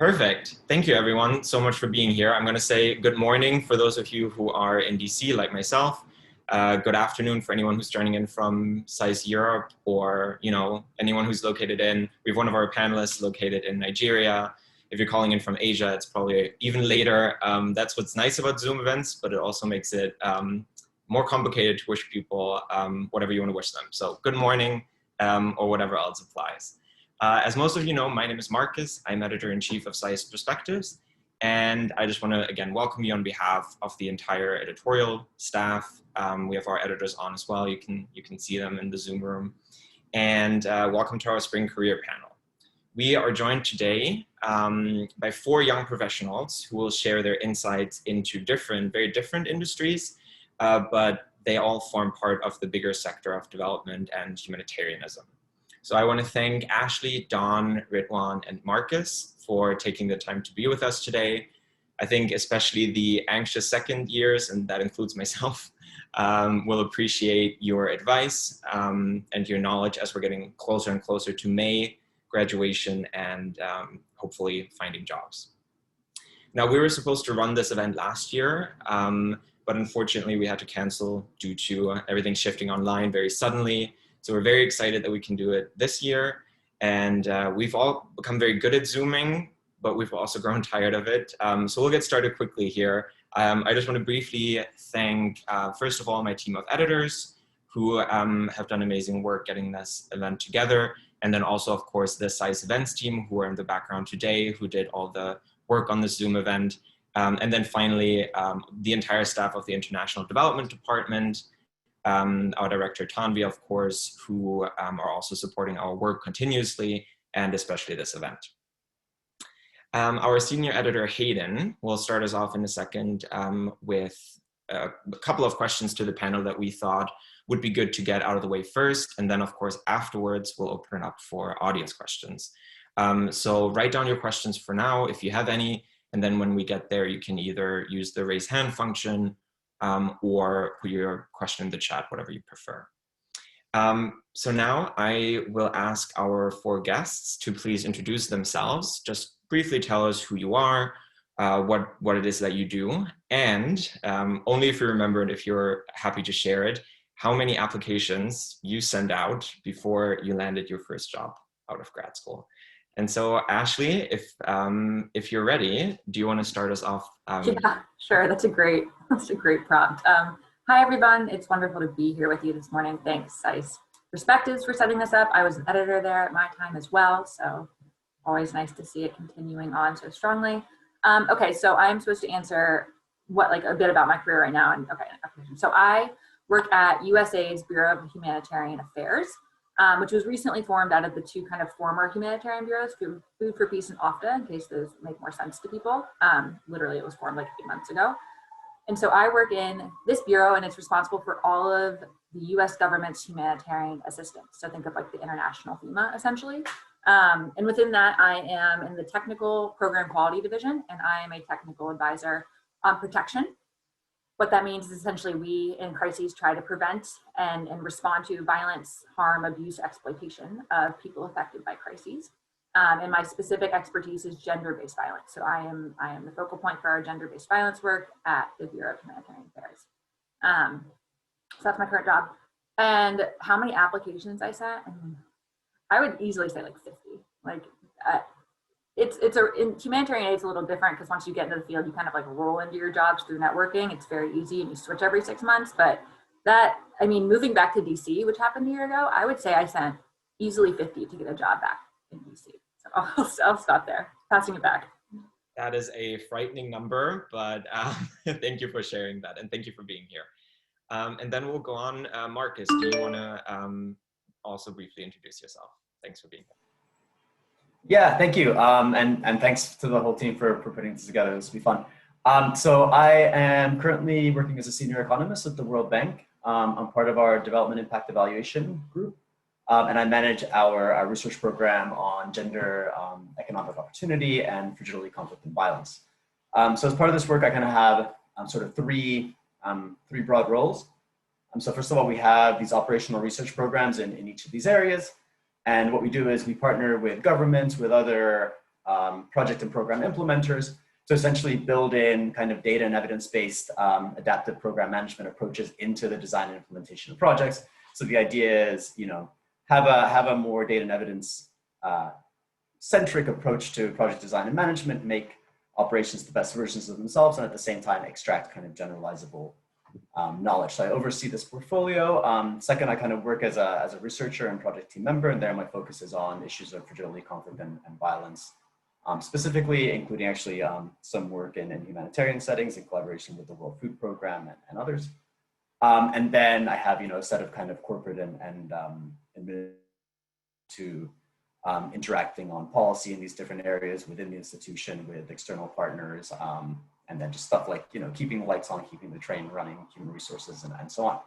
Perfect. Thank you, everyone, so much for being here. I'm going to say good morning for those of you who are in DC, like myself. Good afternoon for anyone who's joining in from SAIS Europe, or anyone who's located in. We have one of our panelists located in Nigeria. If you're calling in from Asia, it's probably even later. That's what's nice about Zoom events, but it also makes it more complicated to wish people whatever you want to wish them. So good morning, or whatever else applies. As most of you know, my name is Marcus. I'm editor-in-chief of SAIS Perspectives. And I just want to, again, welcome you on behalf of the entire editorial staff. We have our editors on as well. You can see them in the Zoom room. And welcome to our spring career panel. We are joined today by 4 young professionals who will share their insights into very different industries, but they all form part of the bigger sector of development and humanitarianism. So I want to thank Ashley, Dawn, Ridwan, and Marcus for taking the time to be with us today. I think especially the anxious second years, and that includes myself, will appreciate your advice and your knowledge as we're getting closer and closer to May graduation and hopefully finding jobs. Now, we were supposed to run this event last year, but unfortunately we had to cancel due to everything shifting online very suddenly. So we're very excited that we can do it this year. And we've all become very good at Zooming, but we've also grown tired of it. So we'll get started quickly here. I just want to briefly thank, first of all, my team of editors who have done amazing work getting this event together. And then also, of course, the SAIS events team who are in the background today, who did all the work on the Zoom event. And then finally, the entire staff of the International Development Department, our director Tanvi, of course, who are also supporting our work continuously, and especially this event. Our senior editor Hayden will start us off in a second with a couple of questions to the panel that we thought would be good to get out of the way first, and then of course afterwards we'll open up for audience questions. So write down your questions for now if you have any, and then when we get there you can either use the raise hand function or put your question in the chat, whatever you prefer. So now I will ask our 4 guests to please introduce themselves. Just briefly tell us who you are, what it is that you do, and only if you remember it, if you're happy to share it, how many applications you send out before you landed your first job out of grad school. And so, Ashley, if you're ready, do you want to start us off? Yeah, sure. That's a great prompt. Hi, everyone. It's wonderful to be here with you this morning. Thanks, SAIS Perspectives, for setting this up. I was an editor there at my time as well, so always nice to see it continuing on so strongly. Okay, so I'm supposed to answer a bit about my career right now. And okay, so I work at USAID's Bureau of Humanitarian Affairs, which was recently formed out of the 2 kind of former humanitarian bureaus, Food for Peace and OFDA, in case those make more sense to people. Literally, it was formed like a few months ago. And so I work in this bureau, and it's responsible for all of the US government's humanitarian assistance. So think of like the international FEMA, essentially. And within that, I am in the technical program quality division, and I am a technical advisor on protection. What that means is essentially we in crises try to prevent and respond to violence, harm, abuse, exploitation of people affected by crises. And my specific expertise is gender-based violence. So I am the focal point for our gender-based violence work at the Bureau of Humanitarian Affairs. So that's my current job. And how many applications I sent? I would easily say like 50. In humanitarian aid, it's a little different because once you get into the field, you kind of like roll into your jobs through networking. It's very easy and you switch every 6 months. But moving back to DC, which happened a year ago, I would say I sent easily 50 to get a job back in DC. So I'll stop there, passing it back. That is a frightening number, but thank you for sharing that, and thank you for being here. And then we'll go on. Marcus, do you want to also briefly introduce yourself? Thanks for being here. Yeah, thank you. And thanks to the whole team for putting this together. This will be fun. So I am currently working as a senior economist at the World Bank. I'm part of our development impact evaluation group. And I manage our research program on gender, economic opportunity, and fragility, conflict, and violence. So as part of this work, I kind of have sort of three broad roles. So first of all, we have these operational research programs in each of these areas. And what we do is we partner with governments, with other project and program implementers to essentially build in kind of data and evidence-based adaptive program management approaches into the design and implementation of projects. So the idea is, have a more data and evidence centric approach to project design and management, make operations the best versions of themselves, and at the same time extract kind of generalizable knowledge. So I oversee this portfolio. Second, I kind of work as a researcher and project team member, and there my focus is on issues of fragility, conflict, and violence, specifically including actually some work in humanitarian settings in collaboration with the World Food Program and others. And then I have, a set of kind of corporate and to interacting on policy in these different areas within the institution with external partners, and then just stuff like, keeping the lights on, keeping the train running, human resources, and so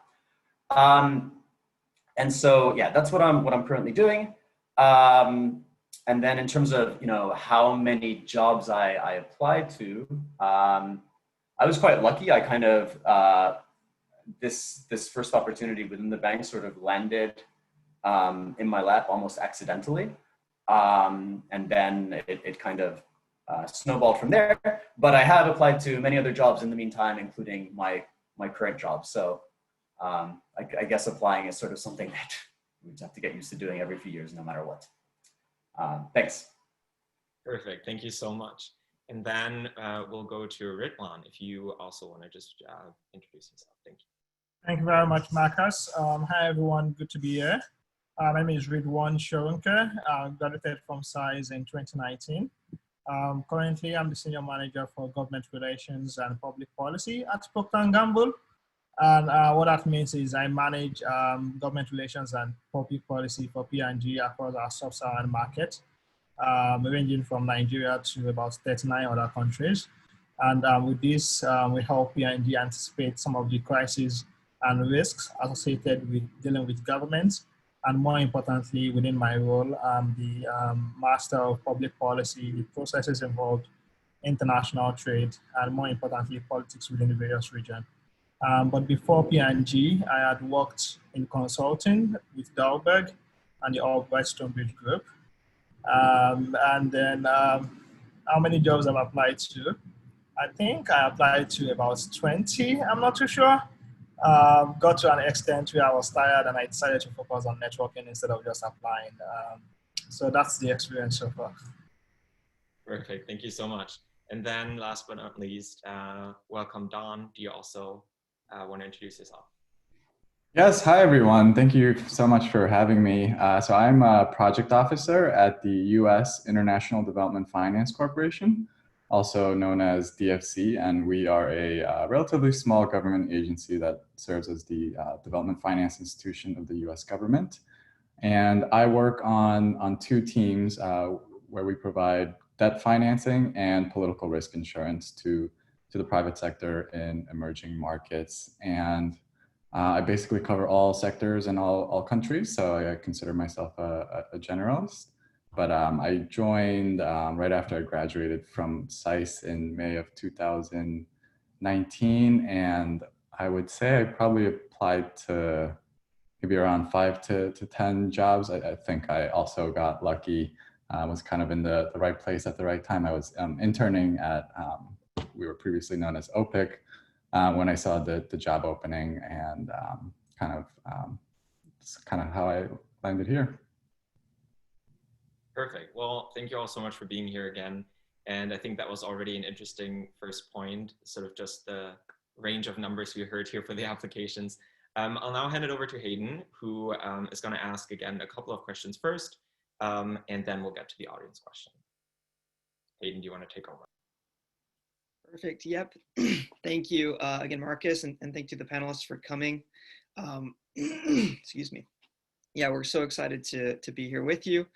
on. And so, yeah, that's what I'm currently doing. And then in terms of, how many jobs I applied to, I was quite lucky. I kind of, this first opportunity within the bank sort of landed in my lap almost accidentally. And then it kind of snowballed from there. But I have applied to many other jobs in the meantime, including my current job. So I guess applying is sort of something that we just have to get used to doing every few years, no matter what. Thanks. Perfect. Thank you so much. And then we'll go to Ridwan, if you also want to just introduce yourself. Thank you. Thank you very much, Marcus. Hi, everyone. Good to be here. My name is Ridwan Sharonka. Graduated from SAIS in 2019. Currently, I'm the Senior Manager for Government Relations and Public Policy at Spokane. And what that means is I manage government relations and public policy for P&G across our sub-Saharan market, ranging from Nigeria to about 39 other countries. And with this, we help P&G anticipate some of the crises and risks associated with dealing with governments. And more importantly, within my role, I'm the Master of Public Policy, the processes involved, international trade, and more importantly, politics within the various regions. But before P&G, I had worked in consulting with Dalberg and the Albright Stonebridge Group. And then how many jobs I've applied to? I think I applied to about 20, I'm not too sure. Got to an extent where I was tired and I decided to focus on networking instead of just applying. So that's the experience so far. Perfect, thank you so much. And then last but not least, welcome Don. Do you also want to introduce yourself? Yes, hi everyone. Thank you so much for having me. So I'm a project officer at the U.S. International Development Finance Corporation, also known as DFC, and we are a relatively small government agency that serves as the development finance institution of the U.S. government. And I work on two teams where we provide debt financing and political risk insurance to the private sector in emerging markets. And I basically cover all sectors and all countries, so I consider myself a generalist. But I joined right after I graduated from SAIS in May of 2019, and I would say I probably applied to maybe around 5 to 10 jobs. I think I also got lucky, was kind of in the right place at the right time. I was interning at, we were previously known as OPIC, when I saw the job opening, and it's kind of how I landed here. Perfect. Well, thank you all so much for being here again. And I think that was already an interesting first point, sort of just the range of numbers we heard here for the applications. I'll now hand it over to Hayden, who is going to ask again a couple of questions first, and then we'll get to the audience question. Hayden, do you want to take over? Perfect. Yep. Thank you again, Marcus, and thank you to the panelists for coming. Excuse me. Yeah, we're so excited to be here with you.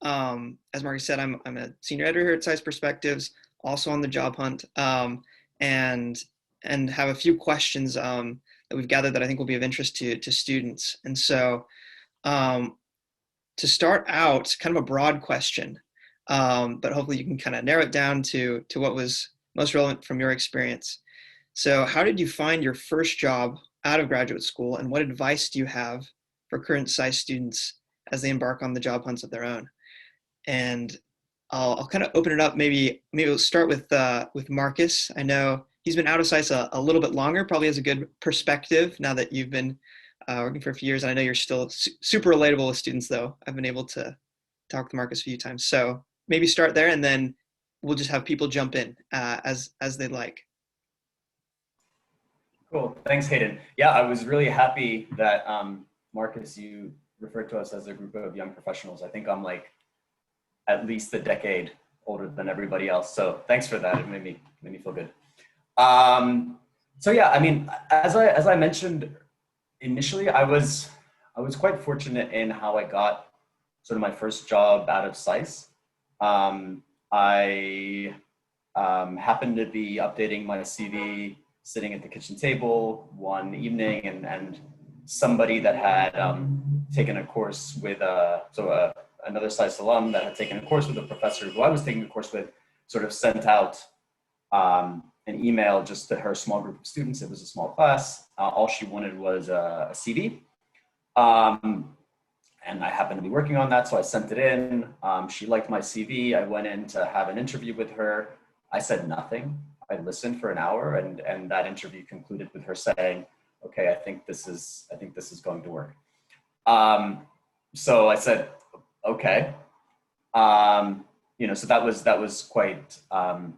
As Marcus said, I'm a senior editor here at SAIS Perspectives, also on the job hunt, and have a few questions that we've gathered that I think will be of interest to students. And so to start out, kind of a broad question, but hopefully you can kind of narrow it down to what was most relevant from your experience. So how did you find your first job out of graduate school, and what advice do you have for current SAIS students as they embark on the job hunts of their own? And I'll kind of open it up. Maybe we'll start with Marcus. I know he's been out of SAIS a little bit longer, probably has a good perspective now that you've been working for a few years. And I know you're still super relatable with students, though. I've been able to talk to Marcus a few times. So maybe start there, and then we'll just have people jump in as they'd like. Cool. Thanks, Hayden. Yeah, I was really happy that Marcus, you referred to us as a group of young professionals. I think I'm like at least a decade older than everybody else. So thanks for that. It made me feel good. So yeah, I mean, as I mentioned initially, I was quite fortunate in how I got sort of my first job out of SAIS. I happened to be updating my CV, sitting at the kitchen table one evening, and somebody that had taken a course with another SAIS alum that had taken a course with a professor who I was taking a course with sort of sent out an email just to her small group of students. It was a small class. All she wanted was a CV. And I happened to be working on that, so I sent it in. She liked my CV. I went in to have an interview with her. I said nothing. I listened for an hour, and that interview concluded with her saying, "Okay, I think this is going to work." So I said, "Okay." So that was quite, that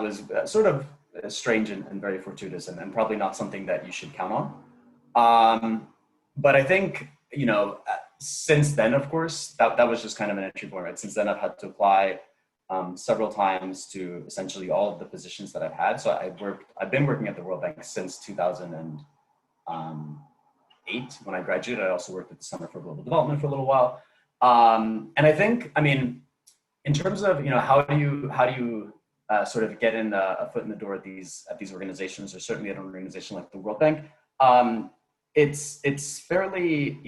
was sort of strange and very fortuitous, and probably not something that you should count on. But I think, since then, of course, that was just kind of an entry point, right? Since then, I've had to apply several times to essentially all of the positions that I've had. So I've been working at the World Bank since 2008 when I graduated. I also worked at the Center for Global Development for a little while. And I think, I mean, in terms of, how do you sort of get in a foot in the door at these organizations, or certainly at an organization like the World Bank, it's fairly,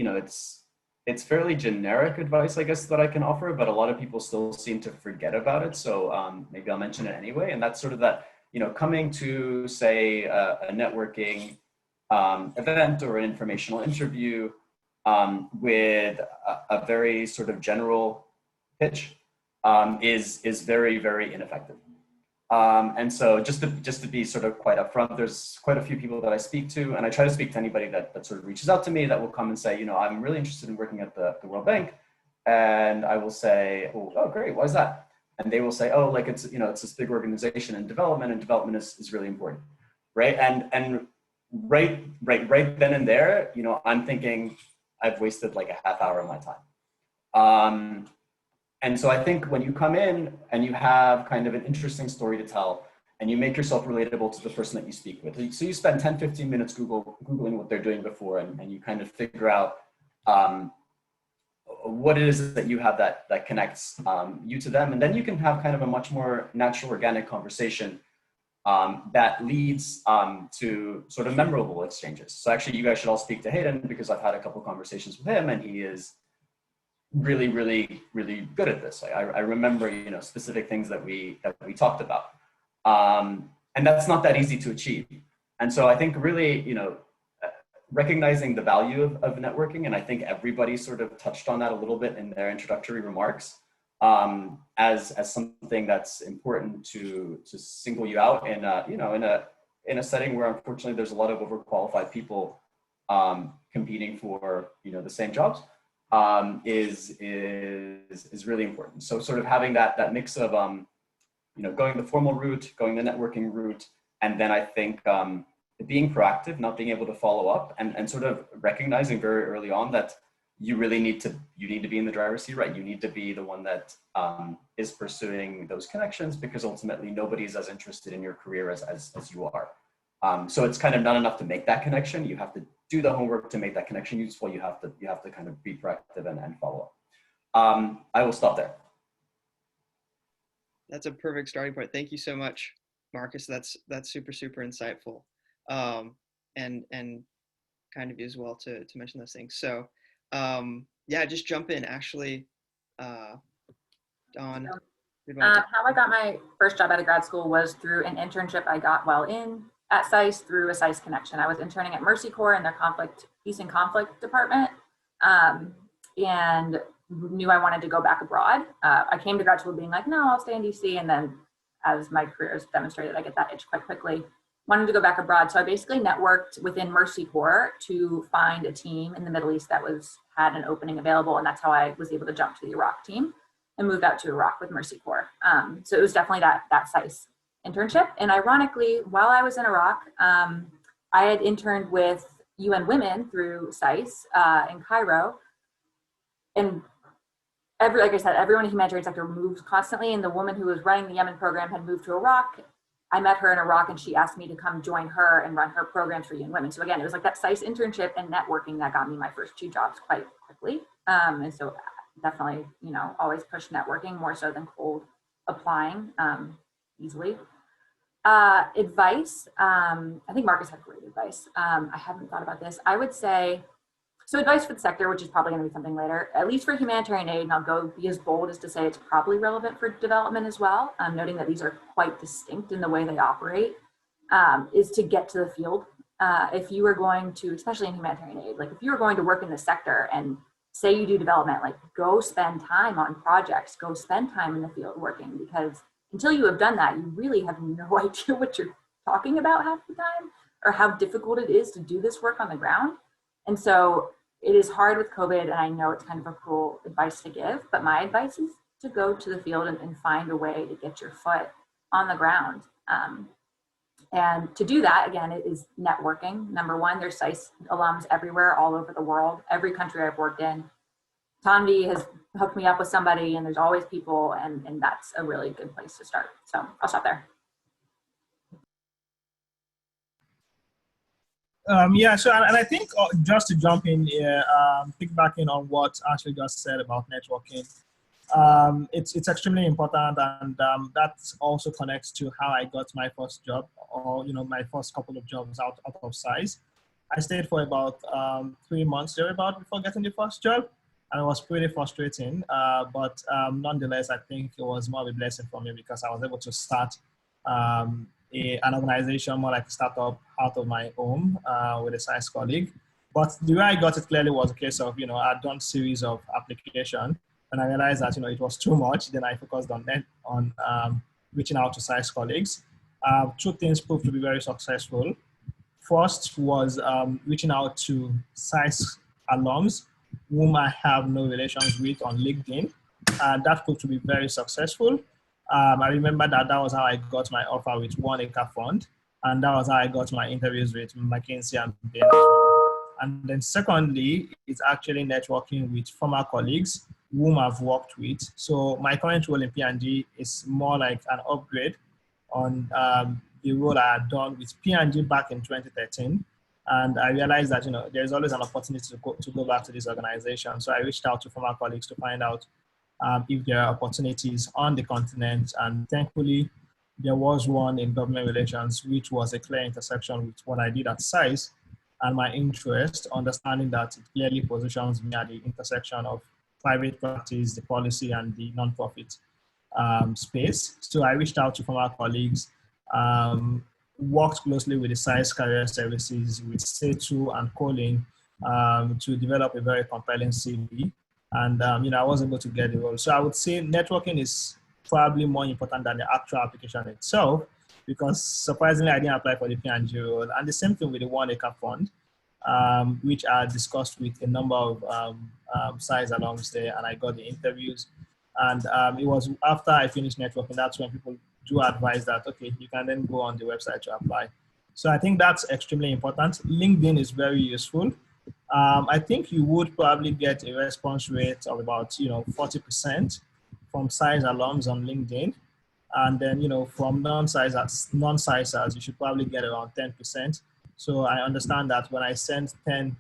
it's fairly generic advice, I guess, that I can offer, but a lot of people still seem to forget about it. So maybe I'll mention it anyway. And that's sort of that, coming to, say, a networking event or an informational interview with a very sort of general pitch is very, very ineffective. And so just to be sort of quite upfront, there's quite a few people that I speak to, and I try to speak to anybody that sort of reaches out to me that will come and say, I'm really interested in working at the World Bank. And I will say, oh, great, why is that? And they will say, oh, like it's this big organization, and development is really important, right? And right then and there, I'm thinking I've wasted like a half hour of my time. And so I think when you come in and you have kind of an interesting story to tell, and you make yourself relatable to the person that you speak with. So you spend 10, 15 minutes Googling what they're doing before, and you kind of figure out what it is that you have that connects you to them. And then you can have kind of a much more natural, organic conversation that leads to sort of memorable exchanges. So actually you guys should all speak to Hayden, because I've had a couple conversations with him, and he is really, really, really good at this. I remember, specific things that we talked about. And that's not that easy to achieve. And so I think really, recognizing the value of networking, and I think everybody sort of touched on that a little bit in their introductory remarks, as something that's important to single you out in a setting where unfortunately there's a lot of overqualified people competing for the same jobs. Is really important. So sort of having that mix of going the formal route, going the networking route, and then I think being proactive, not being able to follow up, and sort of recognizing very early on that you really need to be in the driver's seat, right? You need to be the one that is pursuing those connections, because ultimately nobody's as interested in your career as you are. So it's kind of not enough to make that connection. You have to do the homework to make that connection useful. You have to kind of be proactive and follow up. I will stop there. That's a perfect starting point. Thank you so much, Marcus. That's super, super insightful. And kind of you as well to mention those things. So just jump in. Actually, Dawn. How I got my first job out of grad school was through an internship I got while in at SAIS through a SAIS connection. I was interning at Mercy Corps in their peace and conflict department. And knew I wanted to go back abroad. I came to grad school being like, no, I'll stay in DC. And then as my career has demonstrated, I get that itch quite quickly. Wanted to go back abroad. So I basically networked within Mercy Corps to find a team in the Middle East that had an opening available. And that's how I was able to jump to the Iraq team and moved out to Iraq with Mercy Corps. So it was definitely that SAIS internship. And ironically, while I was in Iraq, I had interned with UN Women through SAIS in Cairo. And like I said, everyone in the humanitarian sector moves constantly. And the woman who was running the Yemen program had moved to Iraq. I met her in Iraq and she asked me to come join her and run her programs for UN Women. So again, it was like that SAIS internship and networking that got me my first 2 jobs quite quickly. And so definitely, always push networking more so than cold applying easily. Advice, I think Marcus had great advice. I haven't thought about this. I would say, so advice for the sector, which is probably going to be something later, at least for humanitarian aid, and I'll be as bold as to say it's probably relevant for development as well, noting that these are quite distinct in the way they operate, is to get to the field. If you are going to, especially in humanitarian aid, like if you are going to work in the sector and say you do development, like go spend time on projects, go spend time in the field working, because until you have done that, you really have no idea what you're talking about half the time or how difficult it is to do this work on the ground. And so it is hard with COVID, and I know it's kind of a cruel advice to give, but my advice is to go to the field and find a way to get your foot on the ground. And to do that, again, it is networking. Number one, there's SAIS alums everywhere, all over the world, every country I've worked in. Tanvi has hooked me up with somebody, and there's always people, and that's a really good place to start. So I'll stop there. So and I think just to jump in here, piggybacking on what Ashley just said about networking, it's extremely important, and that also connects to how I got my first job, or my first couple of jobs out of SAIS. I stayed for about 3 months thereabout before getting the first job, and it was pretty frustrating. But nonetheless, I think it was more of a blessing for me because I was able to start an organization, more like a startup, out of my home with a SAIS colleague. But the way I got it clearly was a case of, I'd done series of application, and I realized that, it was too much. Then I focused on reaching out to SAIS colleagues. 2 things proved to be very successful. First was reaching out to SAIS alums whom I have no relations with on LinkedIn. That proved to be very successful. I remember that was how I got my offer with One Acre Fund, and that was how I got my interviews with McKinsey and Bain. And then secondly, it's actually networking with former colleagues whom I've worked with. So my current role in P&G is more like an upgrade on the role I had done with P&G back in 2013. And I realized that, there's always an opportunity to go back to this organization. So I reached out to former colleagues to find out if there are opportunities on the continent. And thankfully, there was one in government relations, which was a clear intersection with what I did at SAIS and my interest, understanding that it clearly positions me at the intersection of private practice, the policy, and the nonprofit space. So I reached out to former colleagues, worked closely with the SAIS Career Services, with Setu and Colin to develop a very compelling CV. And I was able to get the role. So I would say networking is probably more important than the actual application itself, because surprisingly, I didn't apply for the P&G role. And the same thing with the One Acre Fund, which I discussed with a number of SAIS alums there, and I got the interviews. And it was after I finished networking, that's when people do advise that, okay, you can then go on the website to apply. So I think that's extremely important. LinkedIn is very useful. I think you would probably get a response rate of about 40% from SAIS alums on LinkedIn, and then from non-SAISers you should probably get around 10%. So I understand that when I send 10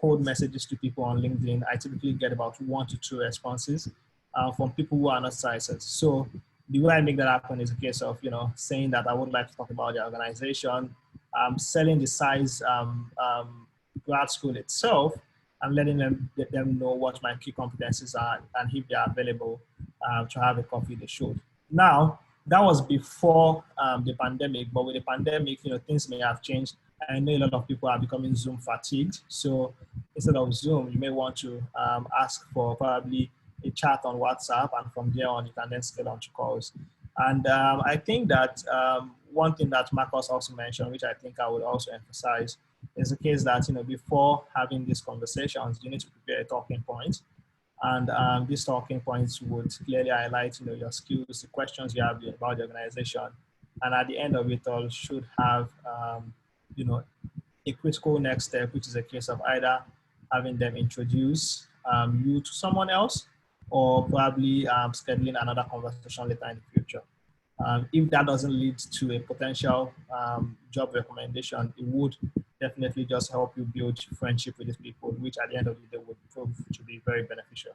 cold messages to people on LinkedIn, I typically get about 1 to 2 responses from people who are not SAISers. So the way I make that happen is a case of saying that I would like to talk about the organization, selling the SAIS grad school itself, and letting them know what my key competencies are, and if they are available to have a coffee, they should. Now, that was before the pandemic, but with the pandemic, things may have changed. I know a lot of people are becoming Zoom fatigued. So instead of Zoom, you may want to ask for probably a chat on WhatsApp, and from there on, you can then scale on to calls. And I think that one thing that Marcus also mentioned, which I think I would also emphasize, is the case that, before having these conversations, you need to prepare a talking point. And these talking points would clearly highlight, your skills, the questions you have about the organization. And at the end of it all, should have, a critical next step, which is a case of either having them introduce you to someone else, or probably scheduling another conversation later in the future. If that doesn't lead to a potential job recommendation, it would definitely just help you build friendship with these people, which at the end of the day would prove to be very beneficial.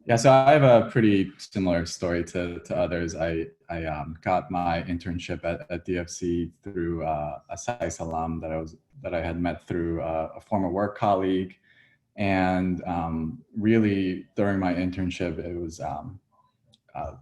Yeah, so I have a pretty similar story to others. I got my internship at DFC through a SAIS alum that I had met through a former work colleague. And really during my internship, it was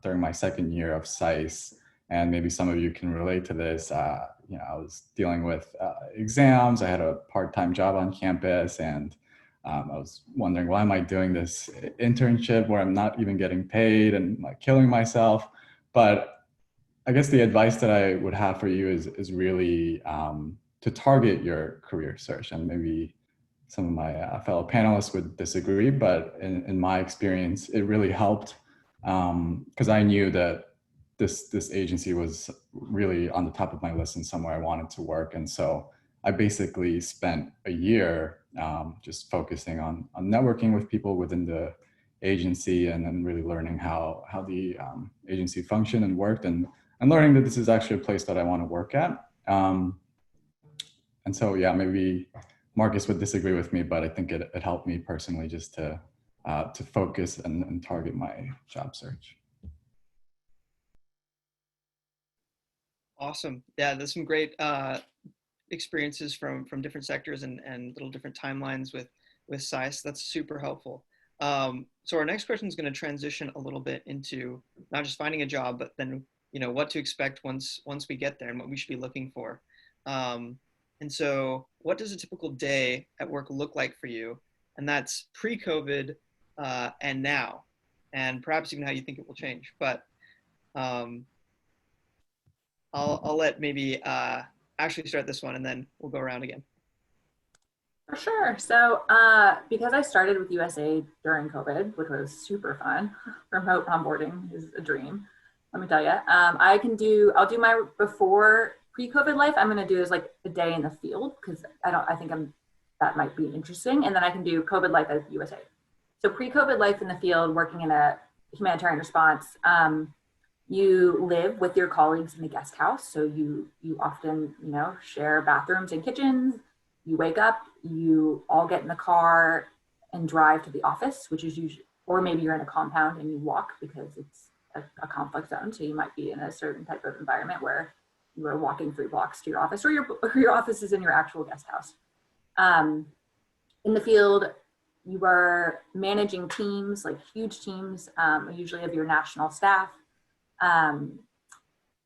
during my second year of SAIS, and maybe some of you can relate to this. I was dealing with exams. I had a part-time job on campus, and I was wondering, why am I doing this internship where I'm not even getting paid and like killing myself? But I guess the advice that I would have for you is really to target your career search. And maybe some of my fellow panelists would disagree, but in my experience, it really helped because I knew that this agency was really on the top of my list and somewhere I wanted to work. And so I basically spent a year just focusing on networking with people within the agency, and then really learning how the agency functioned and worked, and learning that this is actually a place that I want to work at. And so, yeah, maybe Marcus would disagree with me, but I think it helped me personally just to focus and target my job search. Awesome. Yeah, there's some great experiences from different sectors and little different timelines with SAIS. That's super helpful. So our next question is going to transition a little bit into not just finding a job, but then what to expect once we get there and what we should be looking for. And so what does a typical day at work look like for you? And that's pre-COVID and now, and perhaps even how you think it will change. But I'll let maybe Ashley start this one, and then we'll go around again. For sure. So because I started with USAID during COVID, which was super fun, remote onboarding is a dream, let me tell you. I'll do my before pre-COVID life. I'm going to do is like a day in the field, because I think that might be interesting. And then I can do COVID life at USAID. So pre-COVID life in the field, working in a humanitarian response, you live with your colleagues in the guest house. So you often, share bathrooms and kitchens. You wake up, you all get in the car and drive to the office, which is usually, or maybe you're in a compound and you walk because it's a conflict zone. So you might be in a certain type of environment where you are walking 3 blocks to your office, or your office is in your actual guest house. In the field, you are managing teams, like huge teams, usually of your national staff.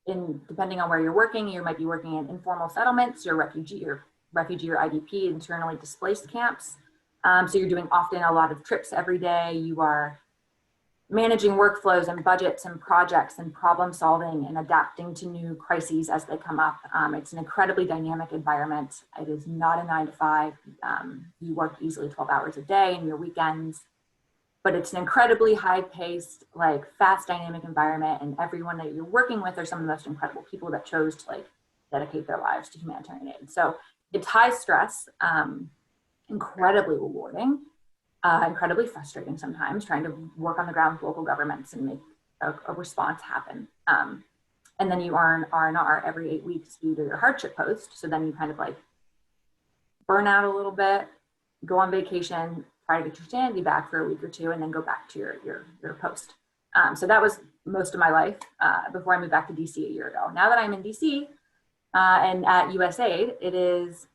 Depending on where you're working, you might be working in informal settlements, or refugee or IDP, internally displaced camps. So you're doing often a lot of trips every day. You are managing workflows and budgets and projects and problem solving and adapting to new crises as they come up. It's an incredibly dynamic environment. It is not a 9 to 5. You work easily 12 hours a day in your weekends, but it's an incredibly high-paced, like fast, dynamic environment, and everyone that you're working with are some of the most incredible people that chose to dedicate their lives to humanitarian aid. So it's high stress, incredibly rewarding, incredibly frustrating sometimes, trying to work on the ground with local governments and make a response happen. And then you earn R&R every 8 weeks due to your hardship post. So then you kind of burn out a little bit, go on vacation, try to get your sanity back for a week or 2, and then go back to your post. So that was most of my life before I moved back to DC a year ago. Now that I'm in DC and at USAID, it is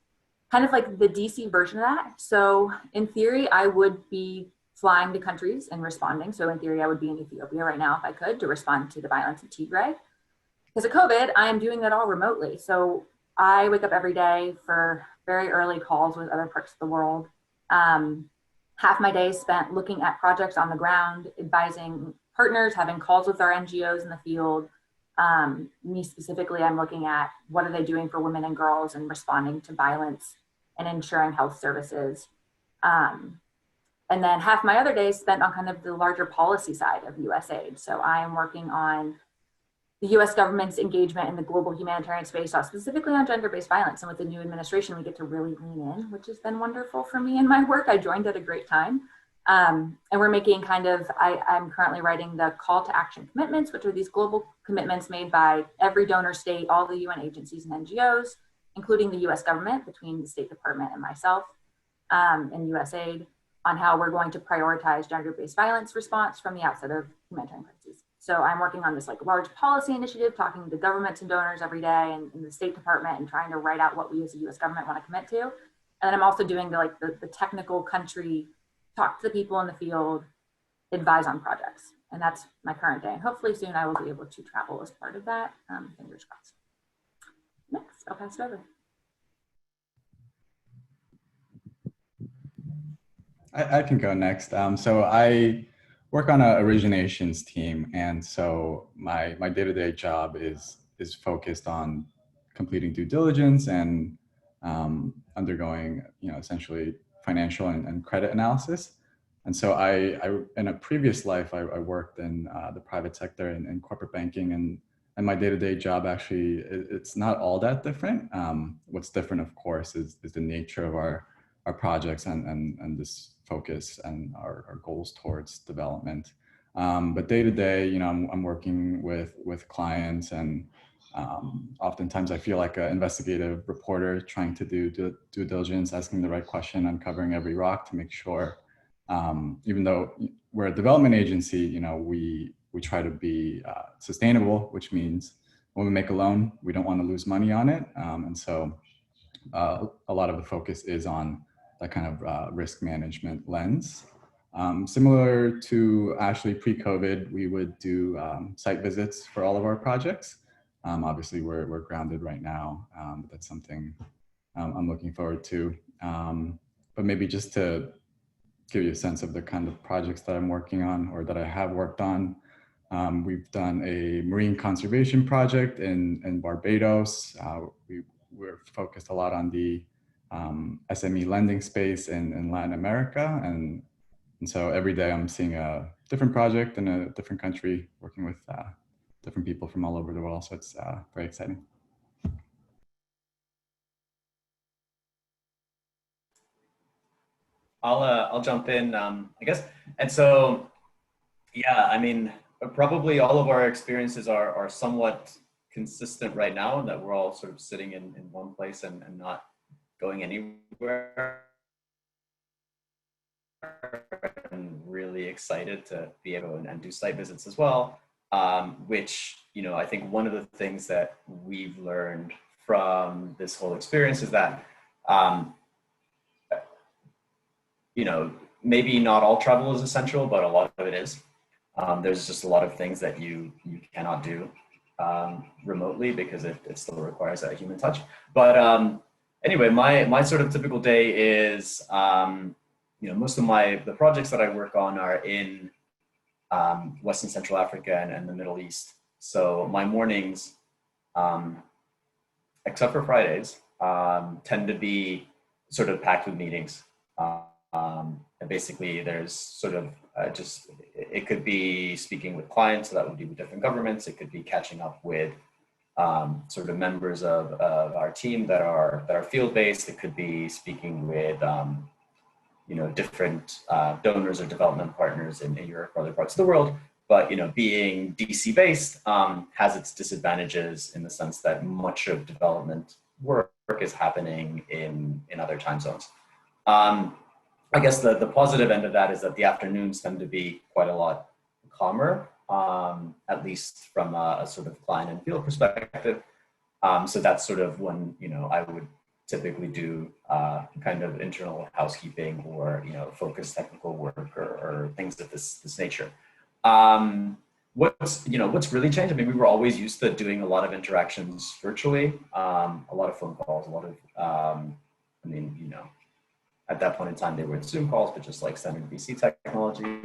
kind of like the DC version of that. So in theory, I would be flying to countries and responding. So in theory, I would be in Ethiopia right now if I could, to respond to the violence in Tigray. Because of COVID, I am doing that all remotely. So I wake up every day for very early calls with other parts of the world. Half my day is spent looking at projects on the ground, advising partners, having calls with our NGOs in the field. Me specifically, I'm looking at what are they doing for women and girls and responding to violence and ensuring health services. And then half my other day is spent on kind of the larger policy side of USAID. So I am working on the US government's engagement in the global humanitarian space, specifically on gender-based violence. And with the new administration, we get to really lean in, which has been wonderful for me in my work. I joined at a great time. And we're making kind of, I'm currently writing the call to action commitments, which are these global commitments made by every donor state, all the UN agencies and NGOs, including the US government between the State Department and myself and USAID, on how we're going to prioritize gender-based violence response from the outset of humanitarian crises. So I'm working on this like large policy initiative, talking to governments and donors every day and in the State Department and trying to write out what we as a US government want to commit to. And then I'm also doing the technical country, talk to the people in the field, advise on projects. And that's my current day. And hopefully soon I will be able to travel as part of that. Fingers crossed. Next, I'll pass it over. I can go next. So I work on an originations team, and so my day-to-day job is focused on completing due diligence and undergoing, essentially financial and credit analysis. And so I in a previous life I worked in the private sector and corporate banking, and my day-to-day job actually it's not all that different. What's different, of course, is the nature of our projects and this focus and our goals towards development. But day to day, I'm working with clients, and oftentimes I feel like an investigative reporter trying to do due diligence, asking the right question, uncovering every rock to make sure, even though we're a development agency, we try to be sustainable, which means when we make a loan, we don't want to lose money on it. And so a lot of the focus is on that kind of risk management lens. Similar to Ashley, pre-COVID, we would do site visits for all of our projects. Obviously, we're grounded right now, but that's something I'm looking forward to. But maybe just to give you a sense of the kind of projects that I'm working on or that I have worked on. We've done a marine conservation project in Barbados. We're focused a lot on the SME lending space in Latin America. And so every day I'm seeing a different project in a different country, working with different people from all over the world. So it's very exciting. I'll jump in, I guess. And so, yeah, I mean, probably all of our experiences are somewhat consistent right now, and that we're all sort of sitting in one place and not going anywhere. And really excited to be able and do site visits as well, which, I think one of the things that we've learned from this whole experience is that, maybe not all travel is essential, but a lot of it is. There's just a lot of things that you cannot do remotely because it still requires that human touch. But anyway, my sort of typical day is, most of the projects that I work on are in West and Central Africa and the Middle East. So my mornings, except for Fridays, tend to be sort of packed with meetings. And basically there's sort of it could be speaking with clients, so that would be with different governments. It could be catching up with sort of members of our team that are field-based. It could be speaking with different donors or development partners in Europe or other parts of the world. But being DC based has its disadvantages in the sense that much of development work is happening in other time zones. I guess the positive end of that is that the afternoons tend to be quite a lot calmer, at least from a sort of client and field perspective. So that's sort of when, I would typically do kind of internal housekeeping or, focused technical work or things of this nature. what's really changed? I mean, we were always used to doing a lot of interactions virtually, a lot of phone calls, a lot of, I mean, at that point in time, they were Zoom calls, but just like standard VC technology.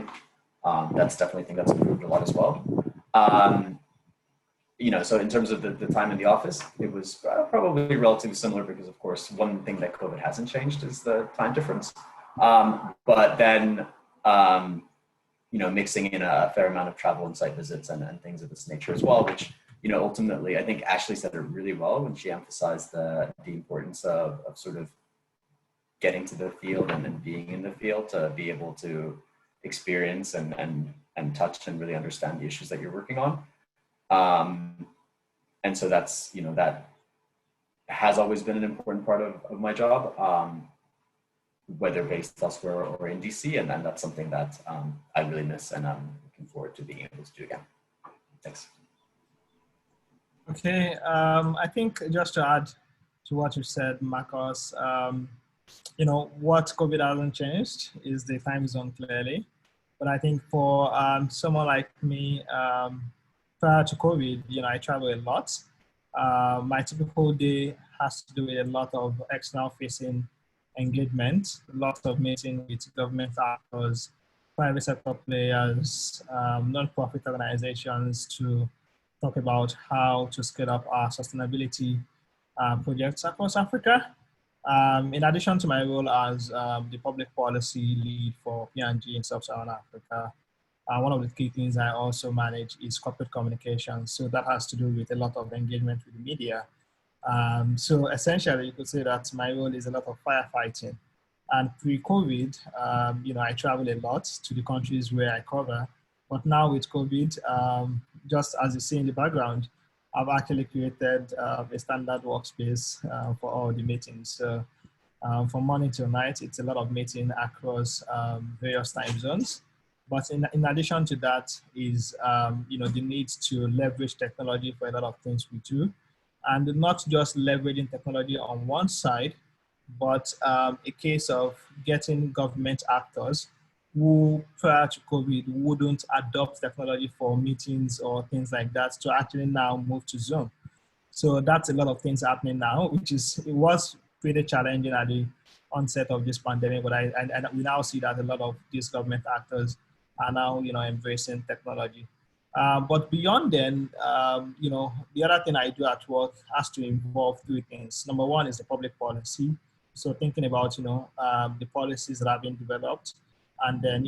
That's definitely a thing that's improved a lot as well. So in terms of the time in the office, it was probably relatively similar because, of course, one thing that COVID hasn't changed is the time difference. But then, mixing in a fair amount of travel and site visits and things of this nature as well, which, ultimately, I think Ashley said it really well when she emphasized the importance of sort of getting to the field and then being in the field to be able to experience and touch and really understand the issues that you're working on. And so that's, that has always been an important part of my job, whether based elsewhere or in DC. And that's something that I really miss and I'm looking forward to being able to do again. Thanks. Okay, I think just to add to what you said, Marcos, what COVID hasn't changed is the time zone clearly. But I think for someone like me, prior to COVID, I travel a lot. My typical day has to do with a lot of external facing engagement, lots of meeting with government actors, private sector players, non-profit organizations to talk about how to scale up our sustainability projects across Africa. In addition to my role as the public policy lead for P&G in Sub-Saharan Africa, one of the key things I also manage is corporate communications. So that has to do with a lot of engagement with the media. So essentially, you could say that my role is a lot of firefighting. And pre-COVID, I travel a lot to the countries where I cover. But now with COVID, just as you see in the background, I've actually created a standard workspace for all the meetings. So from morning till night, it's a lot of meeting across various time zones. But in addition to that is, the need to leverage technology for a lot of things we do. And not just leveraging technology on one side, but a case of getting government actors who prior to COVID wouldn't adopt technology for meetings or things like that to actually now move to Zoom. So that's a lot of things happening now, it was pretty challenging at the onset of this pandemic, but we now see that a lot of these government actors are now, embracing technology. But beyond then, the other thing I do at work has to involve three things. Number one is the public policy. So thinking about, the policies that have been developed, and then,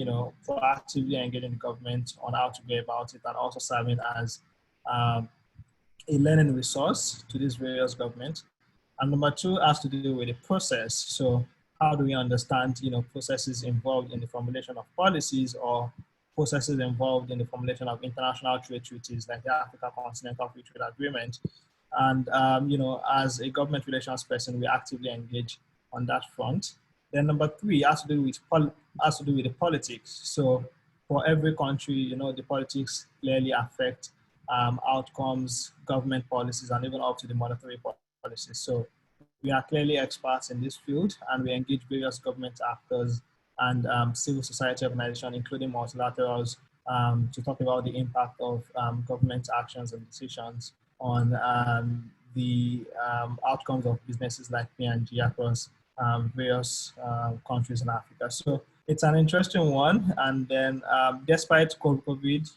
proactively engaging the government on how to go about it, and also serving as a learning resource to these various governments. And number two has to do with the process. So how do we understand, processes involved in the formulation of policies or processes involved in the formulation of international trade treaties like the Africa Continental Free Trade Agreement. And, as a government relations person, we actively engage on that front. Then number three has to do with the politics. So for every country, the politics clearly affect outcomes, government policies, and even up to the monetary policies. So we are clearly experts in this field, and we engage various government actors and civil society organizations, including multilaterals, to talk about the impact of government actions and decisions on the outcomes of businesses like P&G across various countries in Africa. So it's an interesting one. And then despite COVID,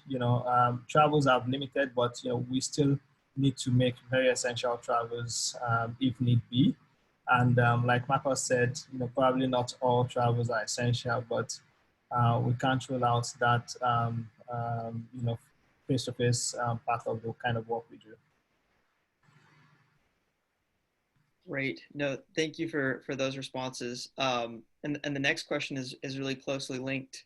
travels are limited, but we still need to make very essential travels if need be. And like Marcos said, probably not all travels are essential, but we can't rule out that face-to-face part of the kind of work we do. Great. No, thank you for those responses. And the next question is really closely linked.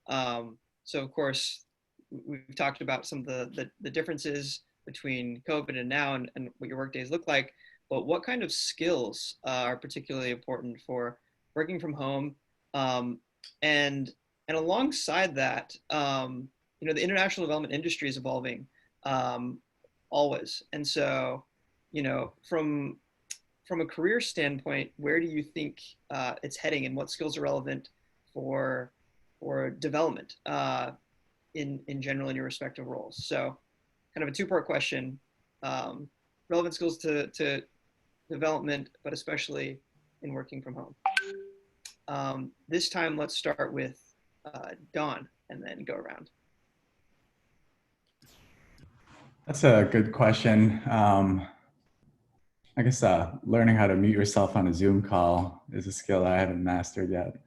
So of course, we've talked about some of the differences between COVID and now and what your work days look like, but what kind of skills are particularly important for working from home? And alongside that, the international development industry is evolving always. And so, from a career standpoint, where do you think it's heading, and what skills are relevant for development? in general in your respective roles. So kind of a two-part question, relevant skills to development, but especially in working from home. This time, let's start with Dawn and then go around. That's a good question. I guess learning how to mute yourself on a Zoom call is a skill I haven't mastered yet.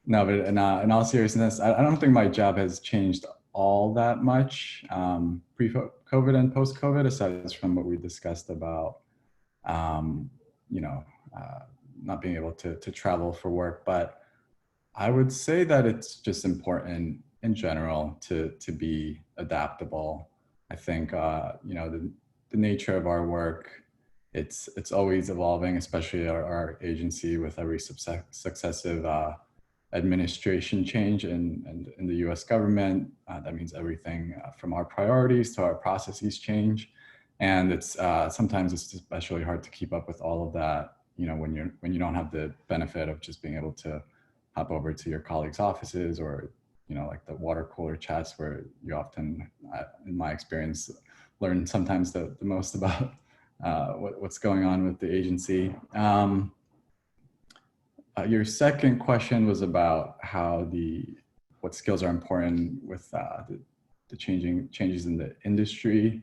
No, but in all seriousness, I don't think my job has changed all that much pre-COVID and post-COVID, aside from what we discussed about, not being able to travel for work. But I would say that it's just important in general to be adaptable. I think, the nature of our work, it's always evolving, especially our agency with every successive administration change in the US government. That means everything from our priorities to our processes change. And it's sometimes it's especially hard to keep up with all of that, when you don't have the benefit of just being able to hop over to your colleagues' offices or, like the water cooler chats where you often, in my experience, learn sometimes the most about what's going on with the agency. Your second question was about what skills are important with the changes in the industry.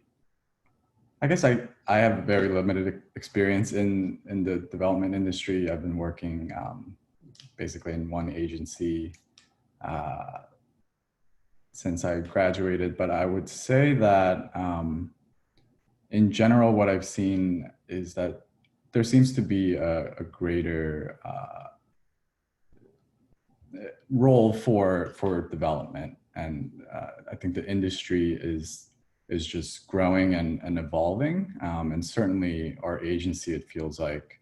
I guess I have very limited experience in the development industry. I've been working basically in one agency since I graduated, but I would say that in general, what I've seen is that there seems to be a greater role for development, and I think the industry is just growing and evolving, and certainly our agency, it feels like,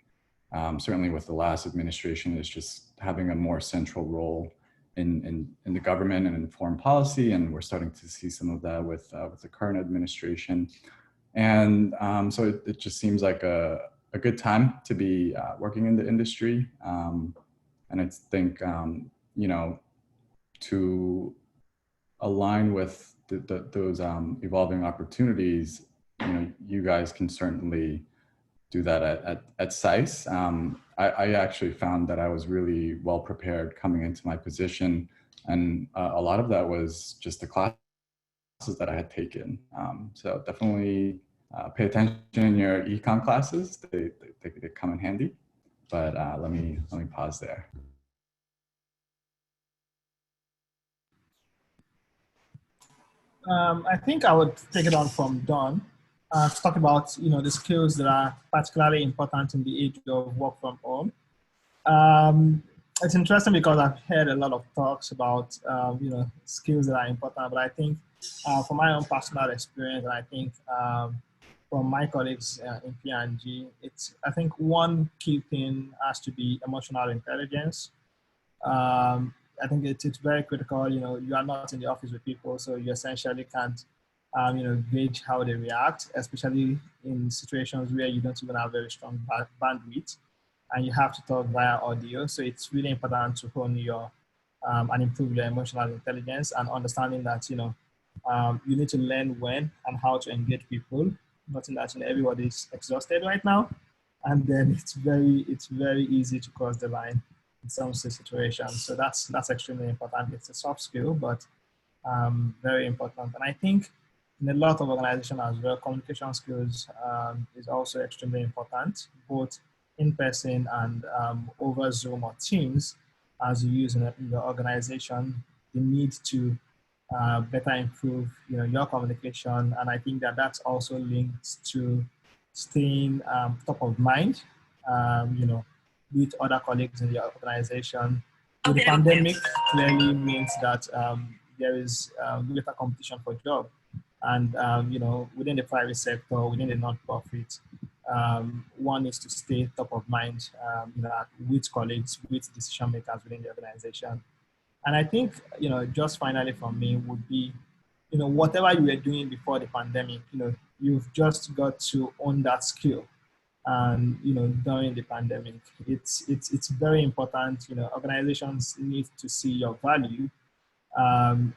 certainly with the last administration, is just having a more central role in the government and in foreign policy, and we're starting to see some of that with the current administration. And so it just seems like a good time to be working in the industry. And I think, to align with those evolving opportunities, you guys can certainly do that at SAIS. I actually found that I was really well prepared coming into my position. And a lot of that was just the classes that I had taken. So definitely pay attention in your econ classes. They come in handy. But let me pause there. I think I would take it on from Dawn to talk about the skills that are particularly important in the age of work from home. It's interesting because I've heard a lot of talks about skills that are important, but I think from my own personal experience, and I think from my colleagues in P&G, I think one key thing has to be emotional intelligence. I think it's very critical. You are not in the office with people, so you essentially can't, gauge how they react, especially in situations where you don't even have very strong bandwidth, and you have to talk via audio. So it's really important to hone your and improve your emotional intelligence and understanding that you need to learn when and how to engage people. Nothing that everybody's exhausted right now, and then it's very easy to cross the line in some situations. So that's extremely important. It's a soft skill, but very important. And I think in a lot of organizations as well, communication skills is also extremely important, both in person and over Zoom or Teams, as you use in your organization. You need to better improve your communication. And I think that's also linked to staying top of mind, with other colleagues in the organization. With the pandemic clearly means that there is greater competition for jobs. And, within the private sector, within the non-profit, one is to stay top of mind, with colleagues, with decision makers within the organization. And I think, just finally from me would be, whatever you were doing before the pandemic, you've just got to own that skill. And during the pandemic, it's very important. Organizations need to see your value,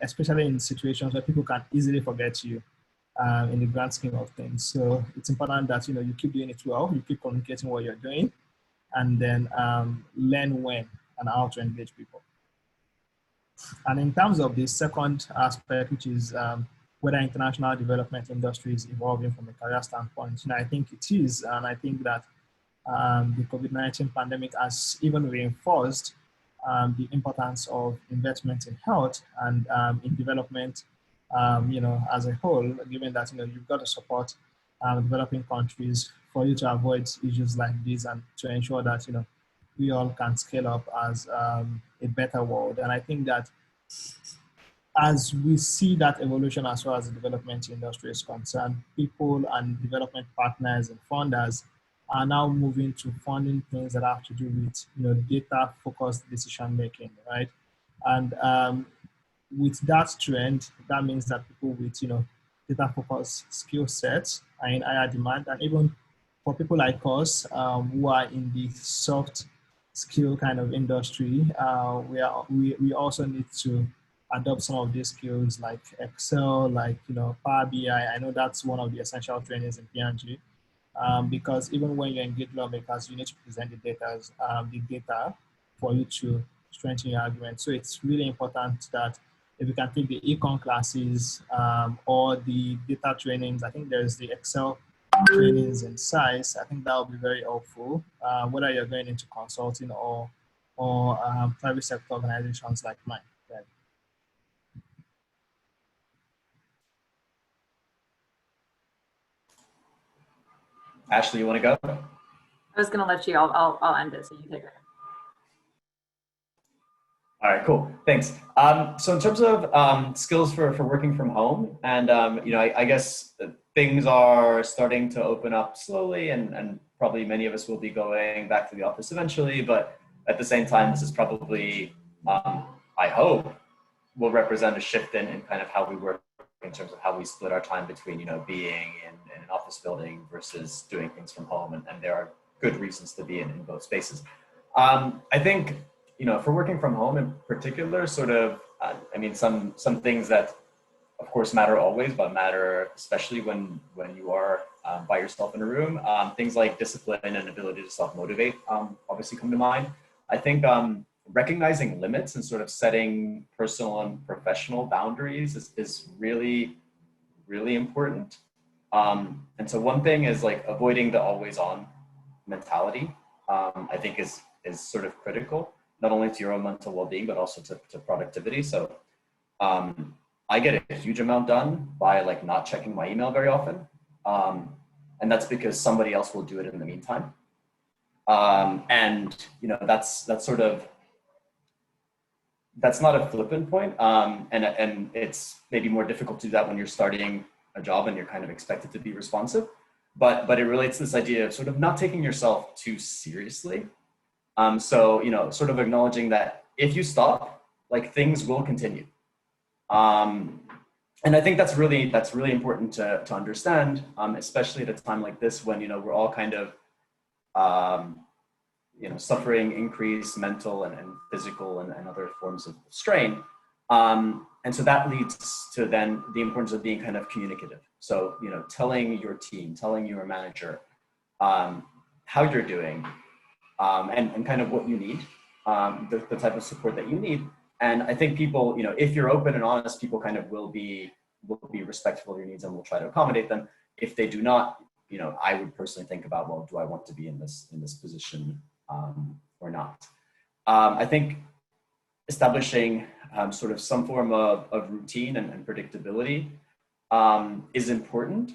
especially in situations where people can easily forget you in the grand scheme of things. So it's important that you keep doing it well, you keep communicating what you're doing, and then learn when and how to engage people. And in terms of the second aspect, which is whether international development industry is evolving from a career standpoint, I think it is, and I think that the COVID-19 pandemic has even reinforced the importance of investment in health and in development, as a whole, given that, you've got to support developing countries for you to avoid issues like this and to ensure that, we all can scale up as a better world. And I think that as we see that evolution as far as the development industry is concerned, people and development partners and funders are now moving to funding things that have to do with, data-focused decision-making, right? And with that trend, that means that people with, data-focused skill sets are in higher demand. And even for people like us who are in the soft skill kind of industry, we also need to adopt some of these skills like Excel, like, Power BI. I know that's one of the essential trainings in P&G. Because even when you engage lawmakers, you need to present the data for you to strengthen your argument. So it's really important that if you can take the econ classes or the data trainings, I think there's the Excel trainings in SAIS. I think that will be very helpful, whether you're going into consulting or private sector organizations like mine. Right? Ashley, you want to go? I was going to let you, I'll end it so you take it. All right, cool, thanks. So in terms of skills for working from home, and I guess things are starting to open up slowly, and probably many of us will be going back to the office eventually, but at the same time, this is probably, I hope, will represent a shift in kind of how we work in terms of how we split our time between, being in an office building versus doing things from home. And there are good reasons to be in both spaces. I think, for working from home in particular, sort of, some things that of course matter always, but matter especially when you are by yourself in a room. Things like discipline and ability to self-motivate obviously come to mind. I think recognizing limits and sort of setting personal and professional boundaries is really, really important. And so one thing is like avoiding the always on mentality, I think is sort of critical, not only to your own mental well-being, but also to productivity. So I get a huge amount done by like not checking my email very often. And that's because somebody else will do it in the meantime. And that's sort of, that's not a flippant point. And it's maybe more difficult to do that when you're starting a job and you're kind of expected to be responsive, but it relates to this idea of sort of not taking yourself too seriously. So, sort of acknowledging that if you stop, like things will continue. And I think that's really important to understand, especially at a time like this when, we're all kind of, suffering increased mental and physical and other forms of strain. And so that leads to then the importance of being kind of communicative. So, telling your team, telling your manager how you're doing and kind of what you need, the type of support that you need. And I think people, if you're open and honest, people kind of will be respectful of your needs and will try to accommodate them. If they do not, I would personally think about, well, do I want to be in this position or not? I think establishing sort of some form of routine and predictability is important,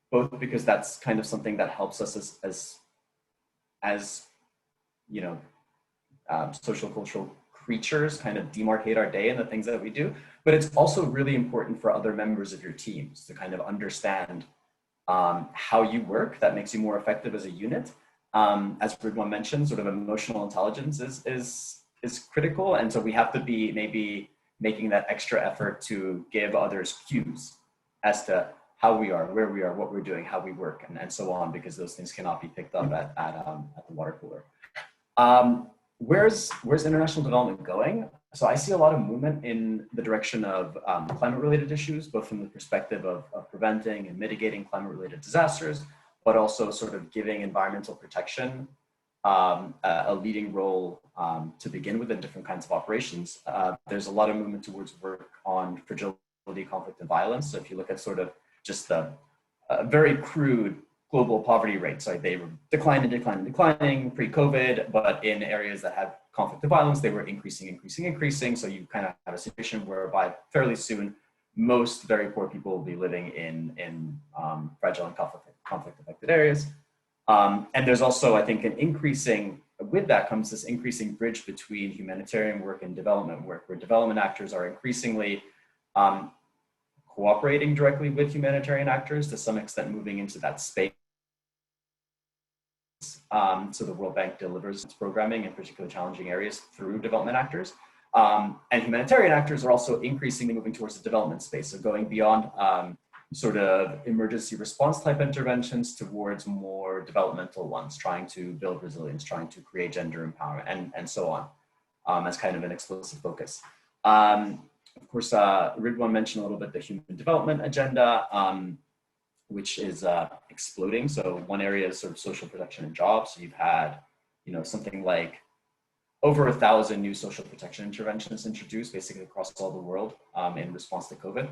both because that's kind of something that helps us as social cultural creatures kind of demarcate our day and the things that we do, but it's also really important for other members of your teams to kind of understand how you work. That makes you more effective as a unit. As Ridwan mentioned, sort of emotional intelligence is critical, and so we have to be maybe making that extra effort to give others cues as to how we are, where we are, what we're doing, how we work, and so on, because those things cannot be picked up at the water cooler. Where's international development going? So I see a lot of movement in the direction of climate-related issues, both from the perspective of preventing and mitigating climate-related disasters, but also sort of giving environmental protection a leading role to begin with in different kinds of operations. There's a lot of movement towards work on fragility, conflict, and violence. So if you look at sort of just the very crude global poverty rates, right? They were declining pre-COVID, but in areas that had conflict and violence, they were increasing. So you kind of have a situation whereby fairly soon, most very poor people will be living in fragile and conflict affected areas. And there's also, I think, with that comes this increasing bridge between humanitarian work and development work, where development actors are increasingly cooperating directly with humanitarian actors, to some extent moving into that space. So the World Bank delivers its programming in particularly challenging areas through development actors. And humanitarian actors are also increasingly moving towards the development space, so going beyond sort of emergency response type interventions towards more developmental ones, trying to build resilience, trying to create gender empowerment, and so on, as kind of an explicit focus. Of course, Ridwan mentioned a little bit the human development agenda, which is exploding. So one area is sort of social protection and jobs. So you've had, something like over 1,000 new social protection interventions introduced basically across all the world in response to COVID.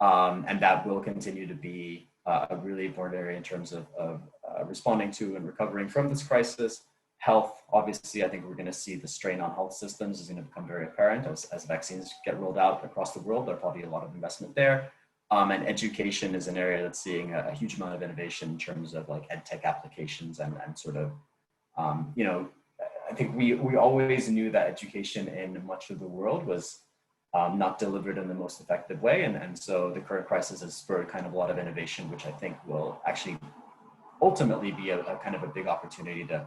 And that will continue to be a really important area in terms of responding to and recovering from this crisis. Health, obviously, I think we're going to see the strain on health systems is going to become very apparent as vaccines get rolled out across the world. There'll probably be a lot of investment there. And education is an area that's seeing a huge amount of innovation in terms of like ed tech applications and sort of, I think we always knew that education in much of the world was not delivered in the most effective way. And so the current crisis has spurred kind of a lot of innovation, which I think will actually ultimately be a kind of a big opportunity to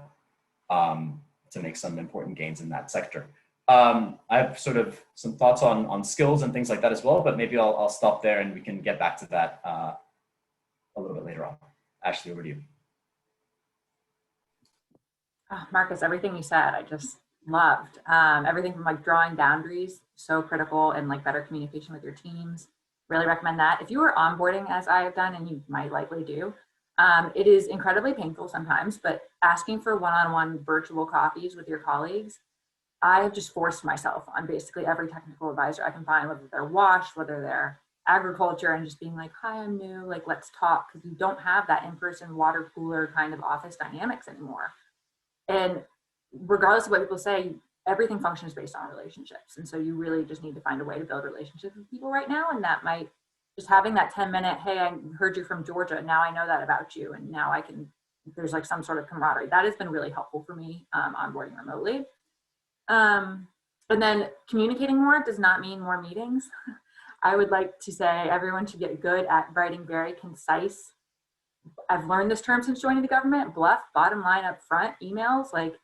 make some important gains in that sector. I have sort of some thoughts on skills and things like that as well, but maybe I'll stop there and we can get back to that a little bit later on. Ashley, over to you. Oh, Marcus, everything you said, I just loved. Everything from like drawing boundaries, so critical, and like better communication with your teams. Really recommend that. If you are onboarding, as I have done, and you might likely do, it is incredibly painful sometimes, but asking for one-on-one virtual coffees with your colleagues, I have just forced myself on basically every technical advisor I can find, whether they're WASH, whether they're agriculture, and just being like, hi, I'm new, like, let's talk, because you don't have that in-person water cooler kind of office dynamics anymore. And regardless of what people say, everything functions based on relationships. And so you really just need to find a way to build relationships with people right now. And that might just having that 10-minute, hey, I heard you from Georgia. Now I know that about you. And now there's like some sort of camaraderie. That has been really helpful for me onboarding remotely. And then communicating more does not mean more meetings. I would like to say everyone should get good at writing very concise. I've learned this term since joining the government, bluff, bottom line up front emails. Like,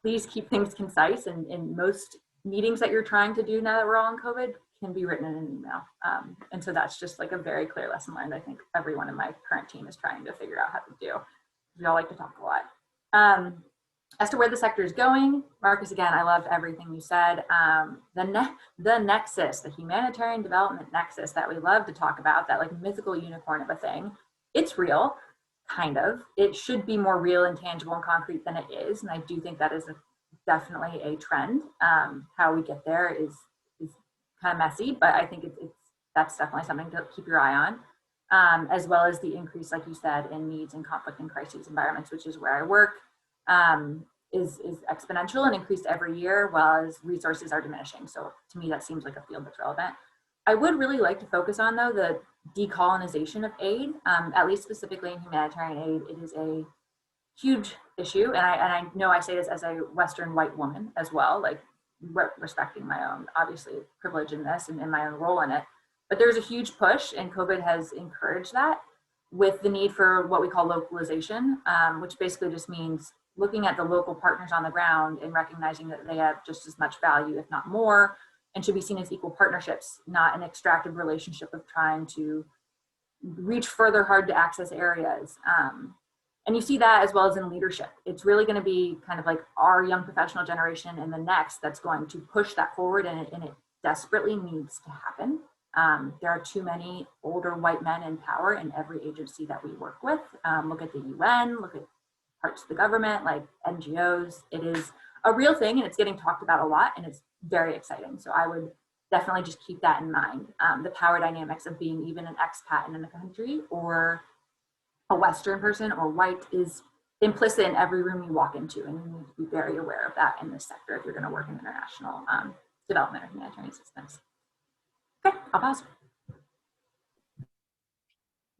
please keep things concise, and in most meetings that you're trying to do now that we're all in COVID can be written in an email. And so that's just like a very clear lesson learned. I think everyone in my current team is trying to figure out how to do. We all like to talk a lot. As to where the sector is going, Marcus, again, I loved everything you said. The nexus, the humanitarian development nexus that we love to talk about, that like mythical unicorn of a thing, it's real, kind of. It should be more real and tangible and concrete than it is. And I do think that is definitely a trend. How we get there is kind of messy, but I think that's definitely something to keep your eye on, as well as the increase, like you said, in needs and conflict and crises environments, which is where I work, is exponential and increased every year, while as resources are diminishing. So to me, that seems like a field that's relevant. I would really like to focus on, though, the decolonization of aid, at least specifically in humanitarian aid. It is a huge issue, and I know I say this as a Western white woman as well, like respecting my own, obviously, privilege in this and in my own role in it. But there's a huge push, and COVID has encouraged that, with the need for what we call localization, which basically just means looking at the local partners on the ground and recognizing that they have just as much value, if not more, and should be seen as equal partnerships, not an extractive relationship of trying to reach further hard to access areas. And you see that as well as in leadership. It's really going to be kind of like our young professional generation and the next that's going to push that forward, and it desperately needs to happen. There are too many older white men in power in every agency that we work with. Look at the UN, look at parts of the government, like NGOs. It is a real thing, and it's getting talked about a lot, and it's very exciting. So I would definitely just keep that in mind. The power dynamics of being even an expat in the country or a Western person or white is implicit in every room you walk into, and you need to be very aware of that in this sector if you're going to work in international development or humanitarian assistance. Okay, I'll pause.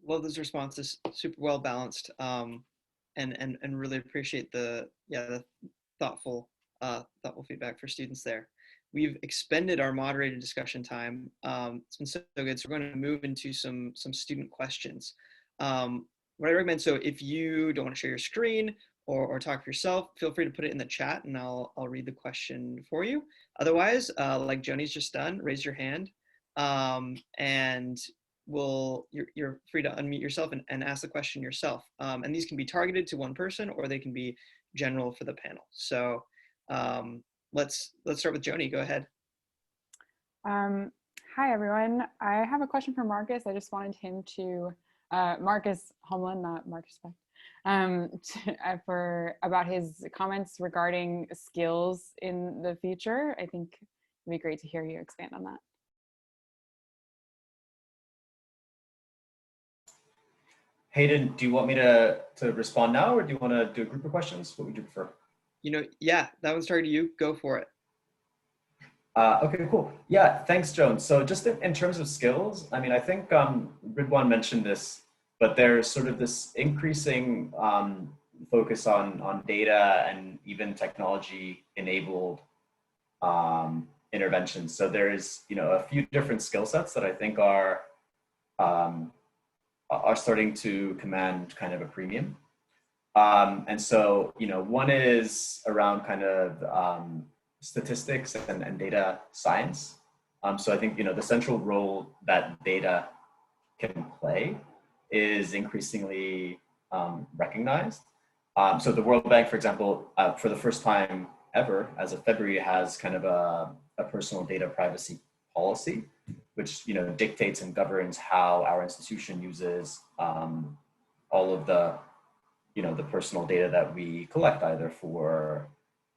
Well, those responses super well balanced, and really appreciate the thoughtful feedback for students there. We've expended our moderated discussion time. It's been so good, so we're going to move into some student questions. What I recommend, so if you don't want to share your screen or talk for yourself, feel free to put it in the chat and I'll read the question for you. Otherwise, like Joni's just done, raise your hand, and you're free to unmute yourself and ask the question yourself. And these can be targeted to one person or they can be general for the panel. So let's start with Joni. Go ahead. Hi everyone. I have a question for Marcus. I just wanted him to Marcus Homlin, not Marcus Beck, about his comments regarding skills in the future. I think it'd be great to hear you expand on that. Hayden, do you want me to respond now, or do you want to do a group of questions? What would you prefer? Yeah, that one's targeted to you. Go for it. Okay, cool. Yeah, thanks, Joan. So just in terms of skills, I mean, I think Ridwan mentioned this, but there's sort of this increasing focus on data and even technology-enabled interventions. So there's, a few different skill sets that I think are starting to command kind of a premium. And so, one is around kind of statistics and data science. So I think, the central role that data can play is increasingly recognized. So the World Bank, for example, for the first time ever, as of February, has kind of a personal data privacy policy, which dictates and governs how our institution uses all of the the personal data that we collect, either for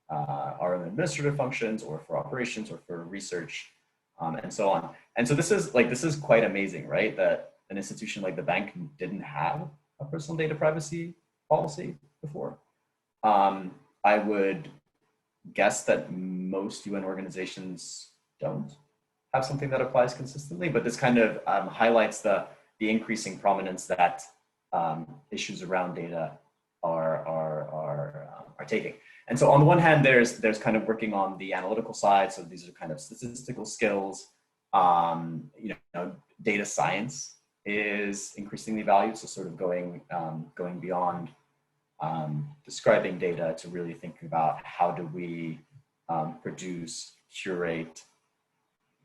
our own administrative functions or for operations or for research, and so on. And so this is quite amazing, right? That an institution like the bank didn't have a personal data privacy policy before. I would guess that most UN organizations don't have something that applies consistently, but this kind of highlights the increasing prominence that issues around data are taking. And so on the one hand, there's kind of working on the analytical side. So these are kind of statistical skills. Data science is increasingly valued. So sort of going beyond describing data to really thinking about how do we produce, curate,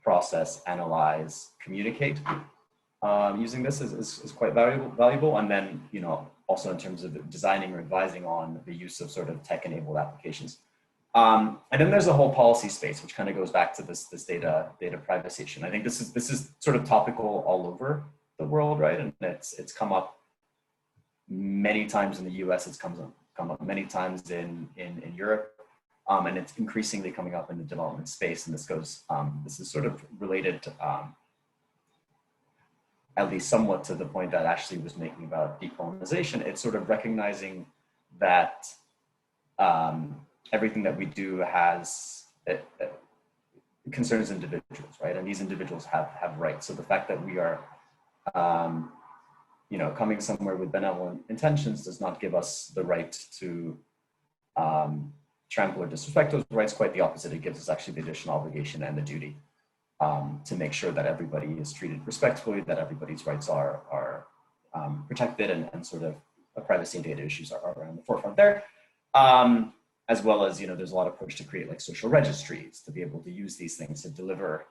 process, analyze, communicate. Using this is quite valuable. And then, also in terms of designing or advising on the use of sort of tech-enabled applications. And then there's a whole policy space, which kind of goes back to this data privacy issue. And I think this is sort of topical all over the world, right? And it's come up many times in the US, it's come up many times in Europe. And it's increasingly coming up in the development space. And this is sort of related to, at least somewhat to the point that Ashley was making about decolonization. It's sort of recognizing that everything that we do has concerns individuals, right? And these individuals have rights. So the fact that we are, coming somewhere with benevolent intentions does not give us the right to trample or disrespect those rights. Quite the opposite. It gives us actually the additional obligation and the duty to make sure that everybody is treated respectfully, that everybody's rights are protected, and sort of privacy and data issues are around the forefront there. As well as, there's a lot of push to create like social registries to be able to use these things to deliver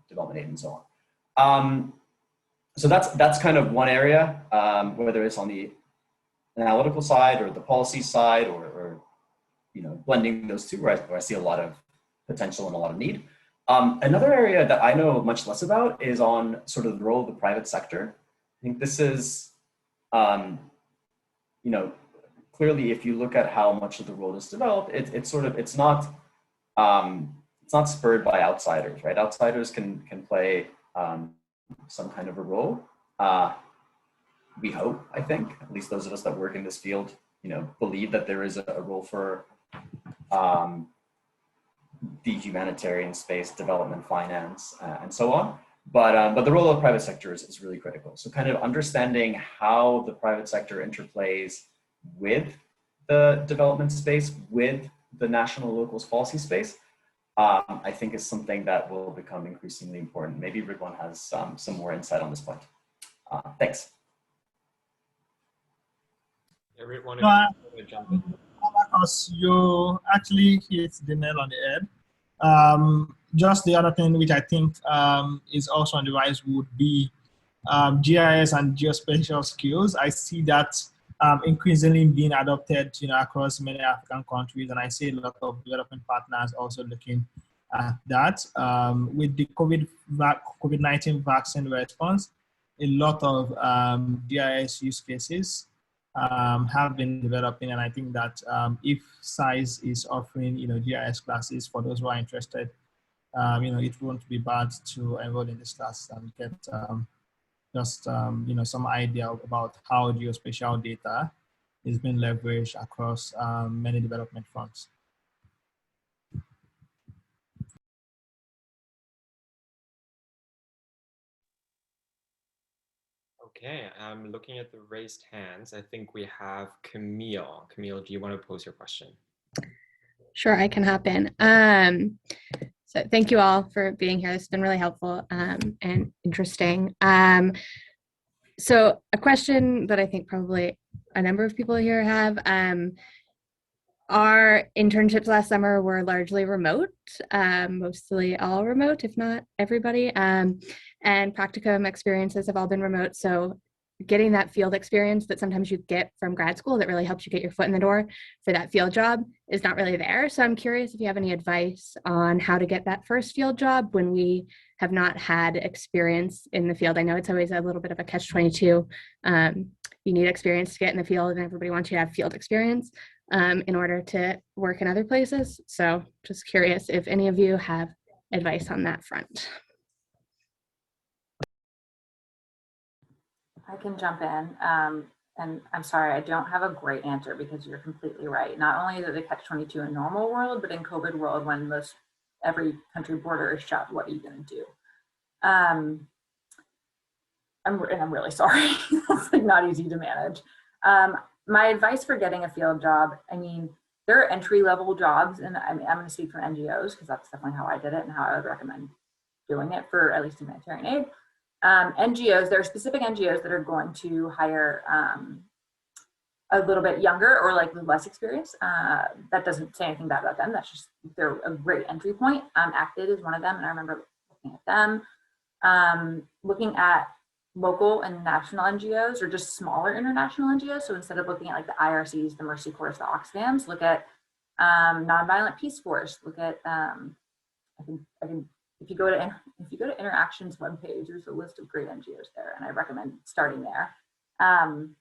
development aid and so on. So that's kind of one area, whether it's on the analytical side or the policy side, or you know, blending those two, where I see a lot of potential and a lot of need. Another area that I know much less about is on sort of the role of the private sector. I think this is, you know, clearly, if you look at how much of the world is developed, it's not spurred by outsiders, right? Outsiders can play some kind of a role. We hope, I think, at least those of us that work in this field, you know, believe that there is a role for the humanitarian space, development, finance, and so on. But the role of the private sector is really critical. So kind of understanding how the private sector interplays with the development space, with the national locals policy space, I think is something that will become increasingly important. Maybe Ridwan has some more insight on this point. Thanks. Ridwan, No, if you jump in. Marcus, you actually hit the nail on the head. Just the other thing which I think is also on the rise would be GIS and geospatial skills. I see that increasingly being adopted, you know, across many African countries, and I see a lot of development partners also looking at that. With the COVID-19 vaccine response, a lot of GIS use cases have been developing, and I think that if SAIS is offering, you know, GIS classes for those who are interested, you know, it won't be bad to enroll in this class and get you know, some idea about how geospatial data is being leveraged across many development fronts. Okay, I'm looking at the raised hands. I think we have Camille. Camille, do you want to pose your question? Sure, I can hop in. So thank you all for being here. This has been really helpful and interesting. So a question that I think probably a number of people here have, our internships last summer were largely remote, mostly all remote, if not everybody, and practicum experiences have all been remote. So getting that field experience that sometimes you get from grad school that really helps you get your foot in the door for that field job is not really there. So I'm curious if you have any advice on how to get that first field job when we have not had experience in the field. I know it's always a little bit of a catch-22. You need experience to get in the field, and everybody wants you to have field experience in order to work in other places. So just curious if any of you have advice on that front. I can jump in, and I'm sorry, I don't have a great answer because you're completely right. Not only is it a catch-22 in normal world, but in COVID world, when every country border is shut, what are you going to do? I'm really sorry. It's like not easy to manage. My advice for getting a field job, I mean, there are entry-level jobs, and I'm going to speak from NGOs because that's definitely how I did it and how I would recommend doing it for at least humanitarian aid. NGOs, there are specific NGOs that are going to hire a little bit younger or like with less experience. That doesn't say anything bad about them. That's just, they're a great entry point. Acted is one of them, and I remember looking at them. Looking at local and national NGOs or just smaller international NGOs. So instead of looking at like the IRCs, the Mercy Corps, the Oxfams, look at Nonviolent Peace Force. Look at I think if you go to Interaction's webpage, there's a list of great NGOs there, and I recommend starting there. And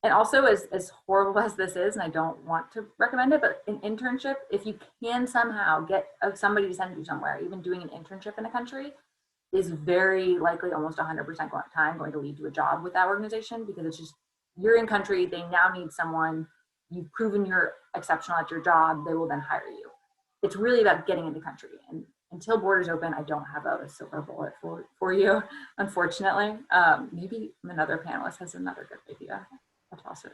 also, as horrible as this is, and I don't want to recommend it, but an internship, if you can somehow get somebody to send you somewhere, even doing an internship in a country, is very likely almost 100% time going to lead to a job with that organization, because it's just, you're in country, they now need someone, you've proven you're exceptional at your job, they will then hire you. It's really about getting into country, and until borders open, I don't have a silver bullet for you, unfortunately. Maybe another panelist has another good idea. I'll toss it.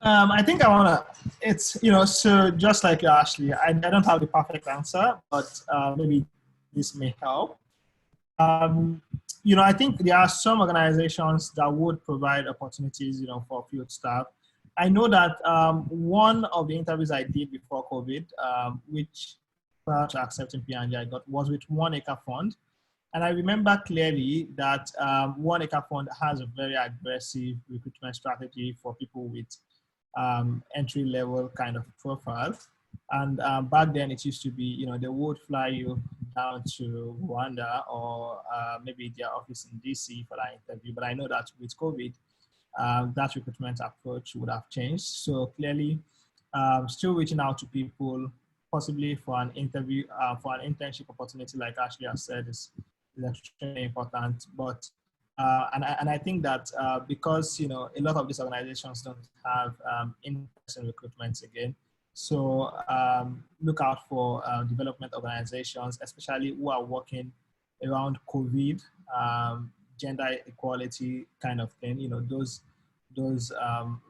I think I want to, it's, you know, so just like Ashley, I don't have the perfect answer, but maybe this may help. You know, I think there are some organizations that would provide opportunities, you know, for field staff. I know that one of the interviews I did before COVID, which prior to accepting PNG I got, was with One Acre Fund. And I remember clearly that One Acre Fund has a very aggressive recruitment strategy for people with entry-level kind of profile. And back then it used to be, you know, they would fly you down to Rwanda or maybe their office in DC for that interview. But I know that with COVID, that recruitment approach would have changed. So clearly, still reaching out to people, possibly for an interview, for an internship opportunity, like Ashley has said, is extremely important. But and I think that because, you know, a lot of these organizations don't have in-person recruitment again, so look out for development organizations, especially who are working around COVID, gender equality kind of thing, you know, those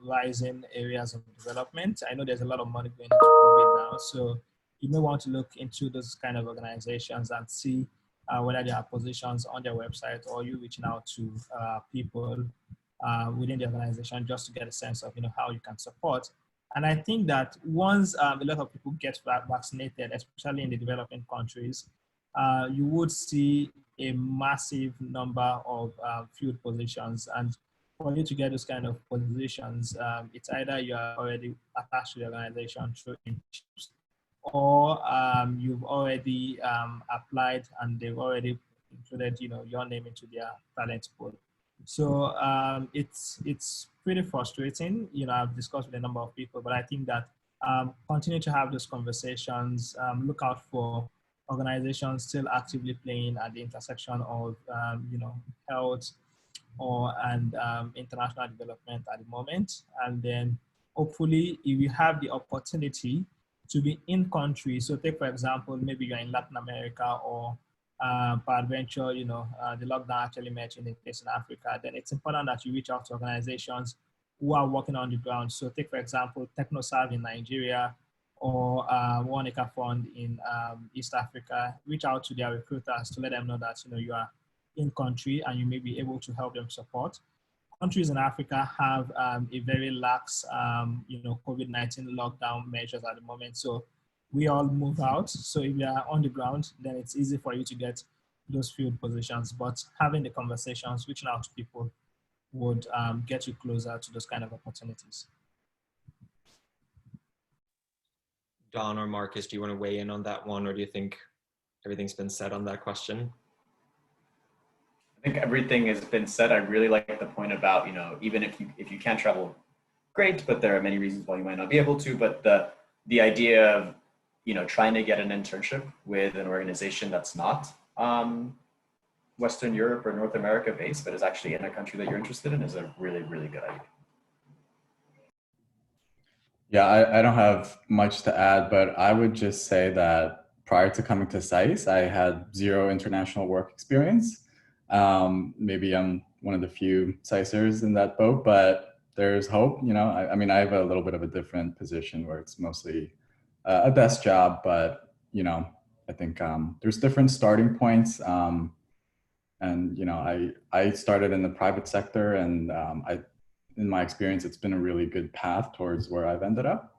rising areas of development. I know there's a lot of money going into COVID now, so you may want to look into those kind of organizations and see whether there are positions on their website, or you reaching out to people within the organization just to get a sense of, you know, how you can support. And I think that once a lot of people get vaccinated, especially in the developing countries, you would see a massive number of field positions. And for you to get those kind of positions, it's either you are already attached to the organization through internships, or you've already applied and they've already included, you know, your name into their talent pool. So it's pretty frustrating. You know, I've discussed with a number of people, but I think that continue to have those conversations, look out for organizations still actively playing at the intersection of, you know, health and international development at the moment. And then hopefully if you have the opportunity to be in country, so take for example, maybe you're in Latin America, or peradventure, you know, the lockdown actually met in a place in Africa, then it's important that you reach out to organizations who are working on the ground. So take for example, TechnoServe in Nigeria, or One Acre Fund in East Africa. Reach out to their recruiters to let them know that, you know, you are in country and you may be able to help them support. Countries in Africa have a very lax, you know, COVID-19 lockdown measures at the moment. So we all move out. So if you are on the ground, then it's easy for you to get those field positions. But having the conversations, reaching out to people would get you closer to those kind of opportunities. Don or Marcus, do you want to weigh in on that one, or do you think everything's been said on that question? I think everything has been said. I really like the point about, you know, even if you can't travel, great, but there are many reasons why you might not be able to. But the idea of, you know, trying to get an internship with an organization that's not Western Europe or North America based, but is actually in a country that you're interested in, is a really, really good idea. Yeah, I don't have much to add, but I would just say that prior to coming to SAIS, I had zero international work experience. Maybe I'm one of the few SAISers in that boat, but there's hope. You know, I mean, I have a little bit of a different position where it's mostly a desk job, but, you know, I think there's different starting points. And, you know, I started in the private sector, and in my experience, it's been a really good path towards where I've ended up.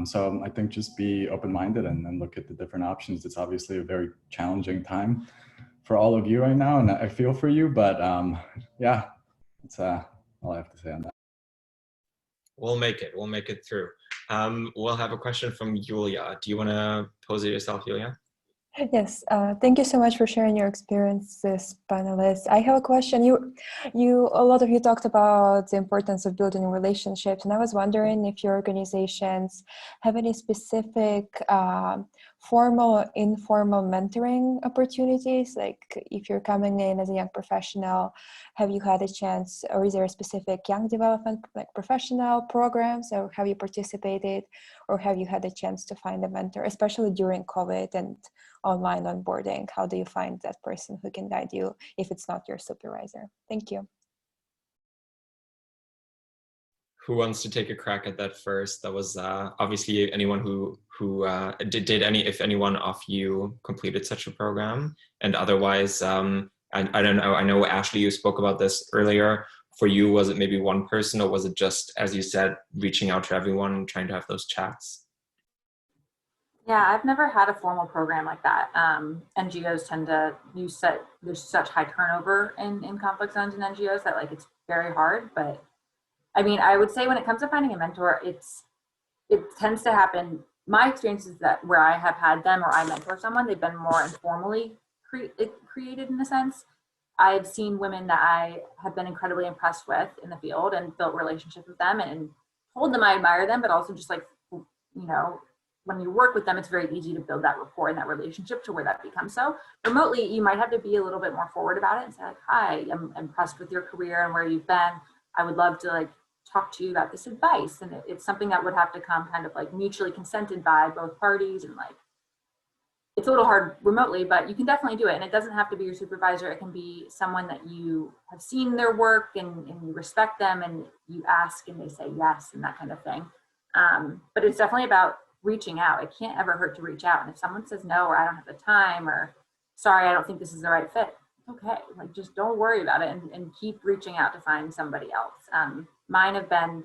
So I think just be open-minded and look at the different options. It's obviously a very challenging time for all of you right now, and I feel for you, but yeah, that's all I have to say on that. We'll make it through. We'll have a question from Yulia. Do you want to pose it yourself, Yulia? Yes, thank you so much for sharing your experiences, panelists. I have a question. A lot of you talked about the importance of building relationships, and I was wondering if your organizations have any specific formal or informal mentoring opportunities. Like if you're coming in as a young professional, have you had a chance, or is there a specific young development like professional programs, or have you participated, or have you had a chance to find a mentor, especially during COVID and online onboarding? How do you find that person who can guide you if it's not your supervisor? Thank you. Who wants to take a crack at that first? That was obviously anyone who if anyone of you completed such a program, and otherwise, I don't know. I know Ashley, you spoke about this earlier. For you, was it maybe one person, or was it just, as you said, reaching out to everyone and trying to have those chats? Yeah, I've never had a formal program like that. NGOs tend to there's such high turnover in conflict zones and NGOs that like it's very hard. But I mean, I would say when it comes to finding a mentor, it tends to happen. My experience is that where I have had them or I mentor someone, they've been more informally created in a sense. I've seen women that I have been incredibly impressed with in the field and built relationships with them and told them I admire them, but also just like, you know, when you work with them, it's very easy to build that rapport and that relationship to where that becomes so. Remotely, you might have to be a little bit more forward about it and say like, hi, I'm impressed with your career and where you've been. I would love to like talk to you about this advice. And it's something that would have to come kind of like mutually consented by both parties. And like, it's a little hard remotely, but you can definitely do it. And it doesn't have to be your supervisor. It can be someone that you have seen their work and you respect them and you ask and they say yes and that kind of thing. But it's definitely about reaching out. It can't ever hurt to reach out. And if someone says no, or I don't have the time, or sorry, I don't think this is the right fit, okay, like just don't worry about it and keep reaching out to find somebody else. Mine have been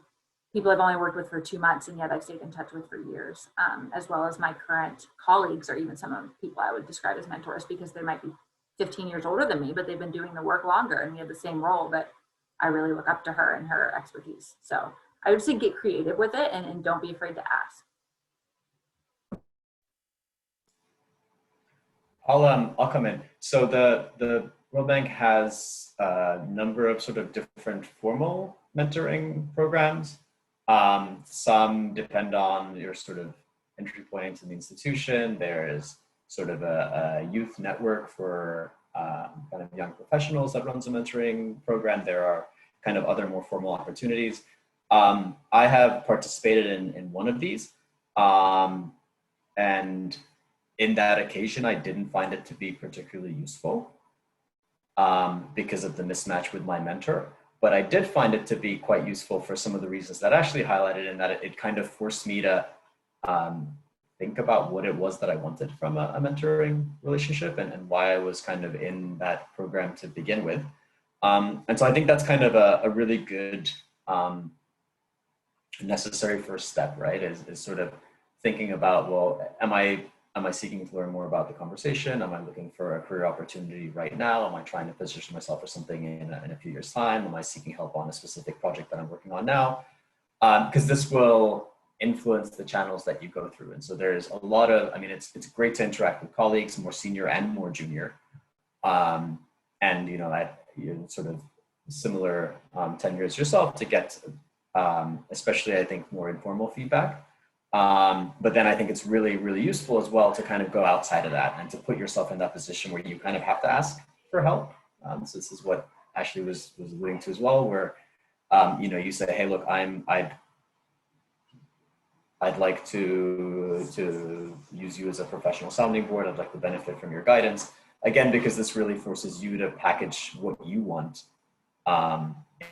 people I've only worked with for 2 months and yet I've stayed in touch with for years, as well as my current colleagues or even some of the people I would describe as mentors because they might be 15 years older than me, but they've been doing the work longer and we have the same role, but I really look up to her and her expertise. So I would say get creative with it and don't be afraid to ask. I'll come in. So the World Bank has a number of sort of different formal mentoring programs. Some depend on your sort of entry point into the institution. There is sort of a youth network for kind of young professionals that runs a mentoring program. There are kind of other more formal opportunities. I have participated in one of these, and in that occasion, I didn't find it to be particularly useful because of the mismatch with my mentor. But I did find it to be quite useful for some of the reasons that Ashley highlighted, in that it kind of forced me to think about what it was that I wanted from a mentoring relationship and why I was kind of in that program to begin with. And so I think that's kind of a really good necessary first step, right? Is sort of thinking about, well, am I seeking to learn more about the conversation? Am I looking for a career opportunity right now? Am I trying to position myself for something in a few years' time? Am I seeking help on a specific project that I'm working on now? Because this will influence the channels that you go through. And so there's a lot of, I mean, it's great to interact with colleagues, more senior and more junior. And, you know, sort of similar tenures yourself to get, especially I think more informal feedback. But then I think it's really, really useful as well to kind of go outside of that and to put yourself in that position where you kind of have to ask for help. So this is what Ashley was alluding to as well, where, you know, you say, hey, look, I'd like to use you as a professional sounding board. I'd like to benefit from your guidance. Again, because this really forces you to package what you want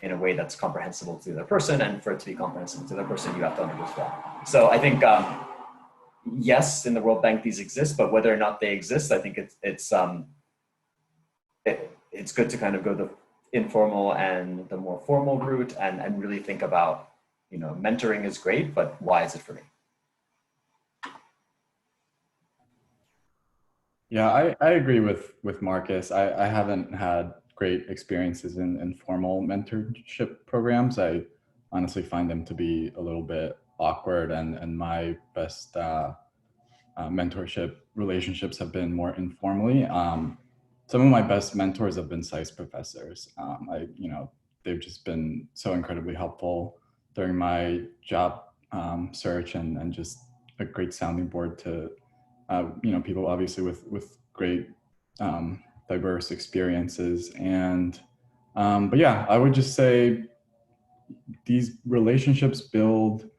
in a way that's comprehensible to the other person, and for it to be comprehensible to the other person, you have to understand as well. So I think, yes, in the World Bank these exist, but whether or not they exist, I think it's good to kind of go the informal and the more formal route and really think about, you know, mentoring is great, but why is it for me? Yeah, I agree with Marcus. I haven't had great experiences in formal mentorship programs. I honestly find them to be a little bit awkward, and my best mentorship relationships have been more informally. Some of my best mentors have been SAIS professors. You know, they've just been so incredibly helpful during my job search and just a great sounding board to, you know, people obviously with great diverse experiences. And but yeah, I would just say these relationships build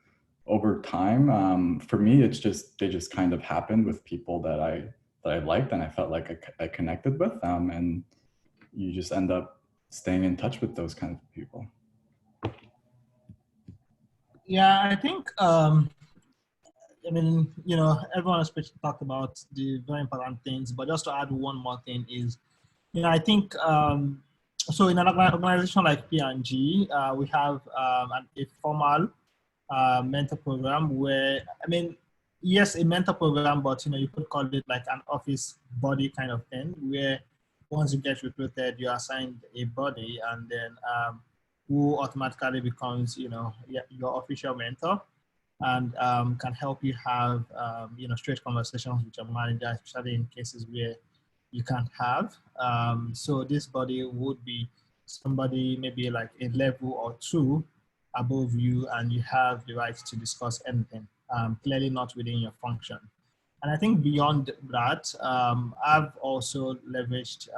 over time. For me, it's just, they just kind of happened with people that I liked and I felt like I connected with, and you just end up staying in touch with those kind of people. Yeah, I think, I mean, you know, everyone has talked about the very important things, but just to add one more thing is, you know, I think, so in an organization like P&G, we have a formal mentor program where, I mean, yes, a mentor program, but you could call it like an office body kind of thing, where once you get recruited, you're assigned a body, and then who automatically becomes your official mentor, and can help you have straight conversations with your manager, especially in cases where you can't have. So this body would be somebody maybe like a level or two above you, and you have the right to discuss anything, clearly not within your function. And I think beyond that, I've also leveraged,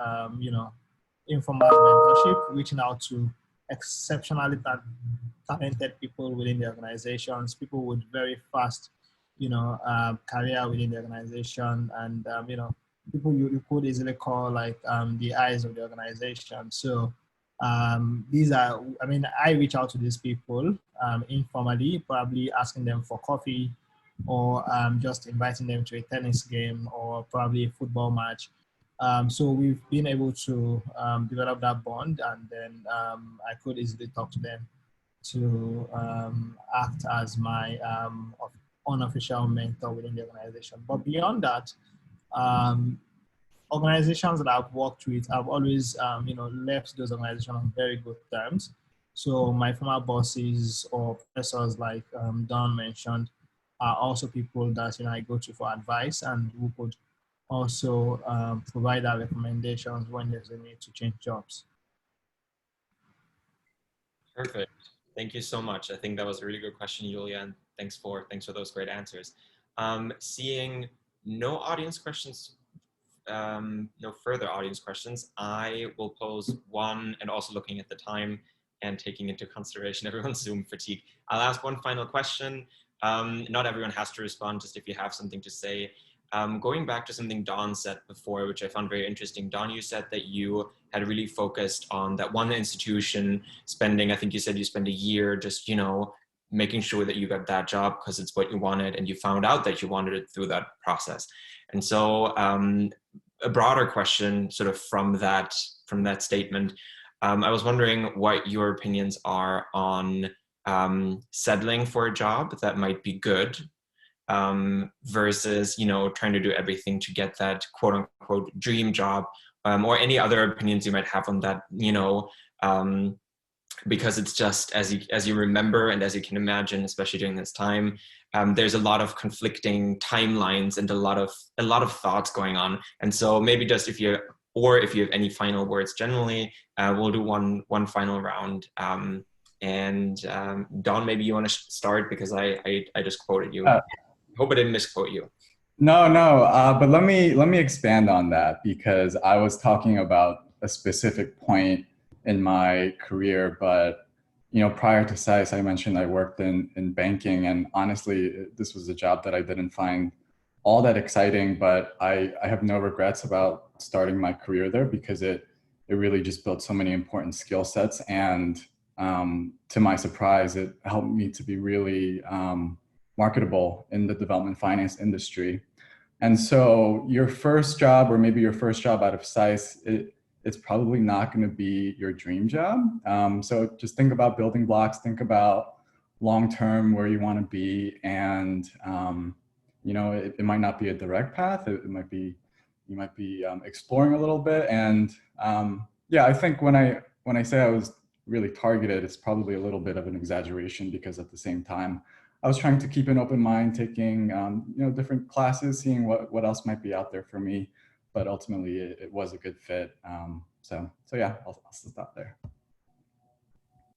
informal mentorship, reaching out to exceptionally talented people within the organizations, people with very fast, career within the organization, and people you could easily call like the eyes of the organization. So these are, I reach out to these people informally, probably asking them for coffee, or just inviting them to a tennis game, or probably a football match. So we've been able to develop that bond, and then I could easily talk to them to act as my unofficial mentor within the organization. But beyond that, organizations that I've worked with, I've always left those organizations on very good terms. So my former bosses or professors, like Don mentioned, are also people that I go to for advice, and who could also provide our recommendations when there's a need to change jobs. Perfect. Thank you so much. I think that was a really good question, Julia, and thanks for those great answers. Seeing no audience questions, no further audience questions, I will pose one, and also looking at the time and taking into consideration everyone's Zoom fatigue, I'll ask one final question. Not everyone has to respond, just if you have something to say. Going back to something Don said before, which I found very interesting. Don, you said that you had really focused on that one institution, spending, I think you said you spent a year just, making sure that you got that job because it's what you wanted, and you found out that you wanted it through that process. And so a broader question sort of from that statement, I was wondering what your opinions are on settling for a job that might be good, versus, trying to do everything to get that quote unquote dream job, or any other opinions you might have on that, because it's just, as you remember, and as you can imagine, especially during this time, there's a lot of conflicting timelines and a lot of thoughts going on. And so maybe just if you have any final words generally, we'll do one final round. And Don, maybe you want to start, because I just quoted you. Hope I didn't misquote you. No, but let me expand on that, because I was talking about a specific point in my career. But prior to SAIS, I mentioned I worked in banking, and honestly, this was a job that I didn't find all that exciting, but I have no regrets about starting my career there, because it really just built so many important skill sets, and to my surprise, it helped me to be really marketable in the development finance industry. And so your first job, or maybe your first job out of SAIS, it's probably not going to be your dream job. So just think about building blocks, think about long-term where you want to be. And, it might not be a direct path. It might be, you might be exploring a little bit. And yeah, I think when I say I was really targeted, it's probably a little bit of an exaggeration, because at the same time, I was trying to keep an open mind, taking different classes, seeing what else might be out there for me. But ultimately, it was a good fit. So yeah, I'll stop there.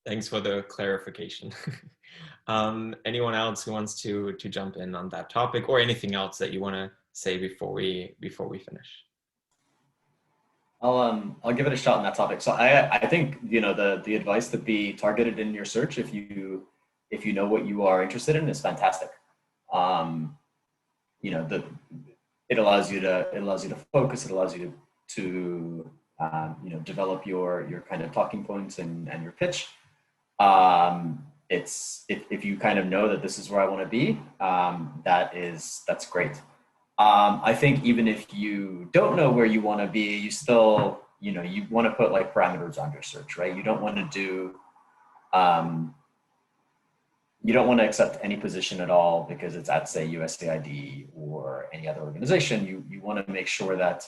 Thanks for the clarification. Anyone else who wants to jump in on that topic, or anything else that you want to say before we finish? I'll give it a shot on that topic. So I think the advice to be targeted in your search, if you know what you are interested in, is fantastic. It allows you to focus. It allows you to develop your kind of talking points and your pitch. If you kind of know that this is where I want to be, that's great. I think even if you don't know where you want to be, you still, you want to put like parameters on your search, right? You don't want to do, you don't want to accept any position at all because it's at, say, USAID or any other organization. You want to make sure that,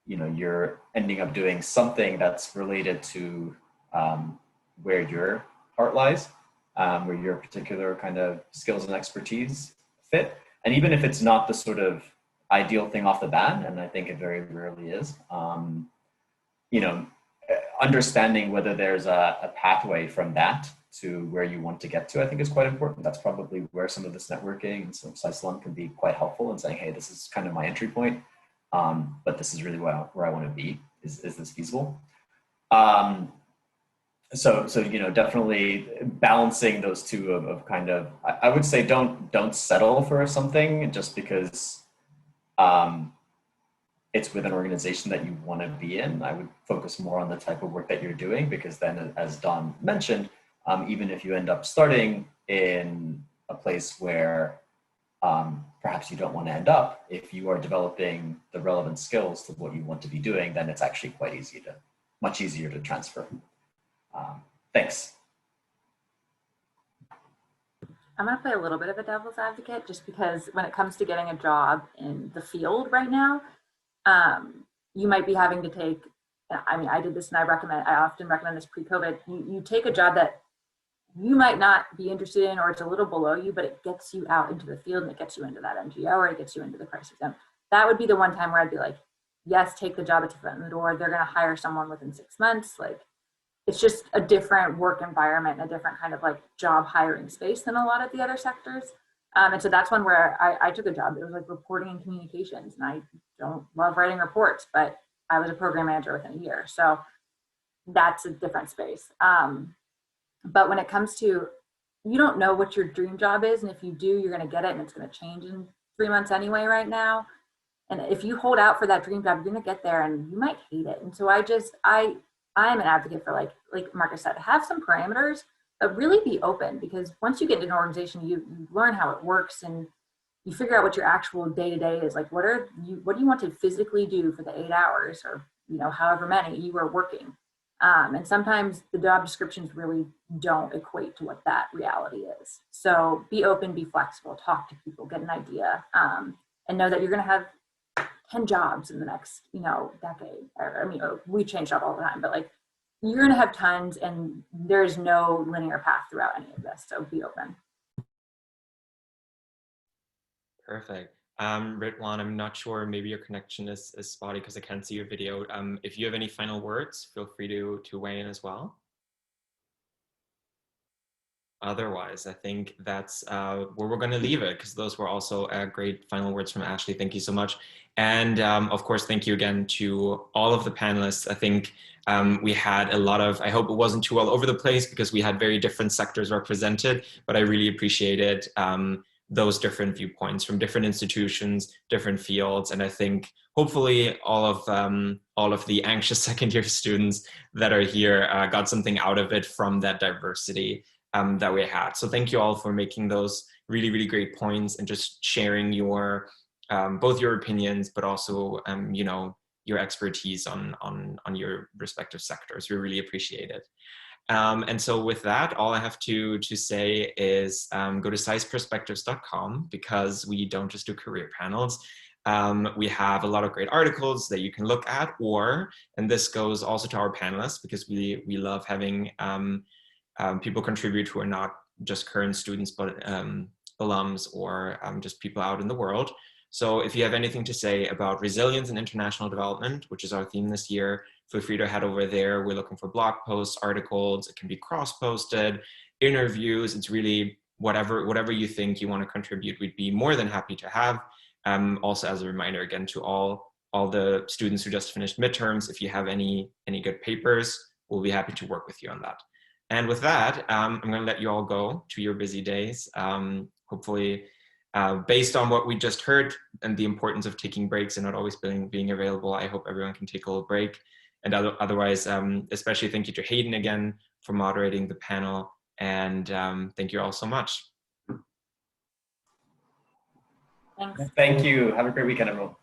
you know, you're ending up doing something that's related to where your heart lies, where your particular kind of skills and expertise fit. And even if it's not the sort of ideal thing off the bat, and I think it very rarely is, you know, understanding whether there's a pathway from that to where you want to get to, I think is quite important. That's probably where some of this networking and some SAIS alum can be quite helpful in saying, hey, this is kind of my entry point, but this is really where I want to be. Is this feasible? So you know, definitely balancing those two of kind of, I would say don't settle for something just because it's with an organization that you want to be in. I would focus more on the type of work that you're doing, because then, as Don mentioned, even if you end up starting in a place where perhaps you don't want to end up, if you are developing the relevant skills to what you want to be doing, then it's actually quite much easier to transfer. Thanks. I'm going to play a little bit of a devil's advocate, just because when it comes to getting a job in the field right now, you might be having to take, I mean, I did this and I often recommend this pre-COVID, you take a job that you might not be interested in, or it's a little below you, but it gets you out into the field and it gets you into that NGO, or it gets you into the crisis zone. That would be the one time where I'd be like, yes, take the job, it's a foot in the door. They're going to hire someone within 6 months. Like, it's just a different work environment and a different kind of like job hiring space than a lot of the other sectors. And so that's one where I took a job. It was like reporting and communications, and I don't love writing reports, but I was a program manager within a year. So that's a different space. But when it comes to, you don't know what your dream job is, and if you do, you're going to get it, and it's going to change in 3 months anyway right now. And if you hold out for that dream job, you're going to get there and you might hate it. And so I'm an advocate for, like Marcus said, have some parameters, but really be open, because once you get into an organization, you learn how it works and you figure out what your actual day-to-day is. Like, what do you want to physically do for the 8 hours, or, you know, however many you are working. And sometimes the job descriptions really don't equate to what that reality is. So be open, be flexible, talk to people, get an idea, and know that you're going to have 10 jobs in the next, you know, decade. I mean, we change job all the time, but like, you're going to have tons, and there's no linear path throughout any of this. So be open. Perfect. Ritwan, I'm not sure, maybe your connection is spotty because I can't see your video. If you have any final words, feel free to weigh in as well. Otherwise, I think that's where we're going to leave it, because those were also great final words from Ashley. Thank you so much. And of course, thank you again to all of the panelists. I think we had a lot of, I hope it wasn't too all over the place, because we had very different sectors represented, but I really appreciated those different viewpoints from different institutions, different fields. And I think hopefully all of the anxious second-year students that are here got something out of it from that diversity that we had. So thank you all for making those really, really great points and just sharing your, both your opinions, but also, you know, your expertise on your respective sectors. We really appreciate it. And so with that, all I have to say is go to saisperspectives.com, because we don't just do career panels. We have a lot of great articles that you can look at, and this goes also to our panelists, because we love having people contribute who are not just current students, but alums or just people out in the world. So if you have anything to say about resilience and international development, which is our theme this year, feel free to head over there. We're looking for blog posts, articles. It can be cross-posted, interviews. It's really whatever you think you want to contribute, we'd be more than happy to have. Also, as a reminder, again, to all the students who just finished midterms, if you have any good papers, we'll be happy to work with you on that. And with that, I'm going to let you all go to your busy days. Hopefully, based on what we just heard and the importance of taking breaks and not always being available, I hope everyone can take a little break. And otherwise, especially thank you to Hayden again for moderating the panel. And thank you all so much. Thanks. Thank you. Have a great weekend, everyone.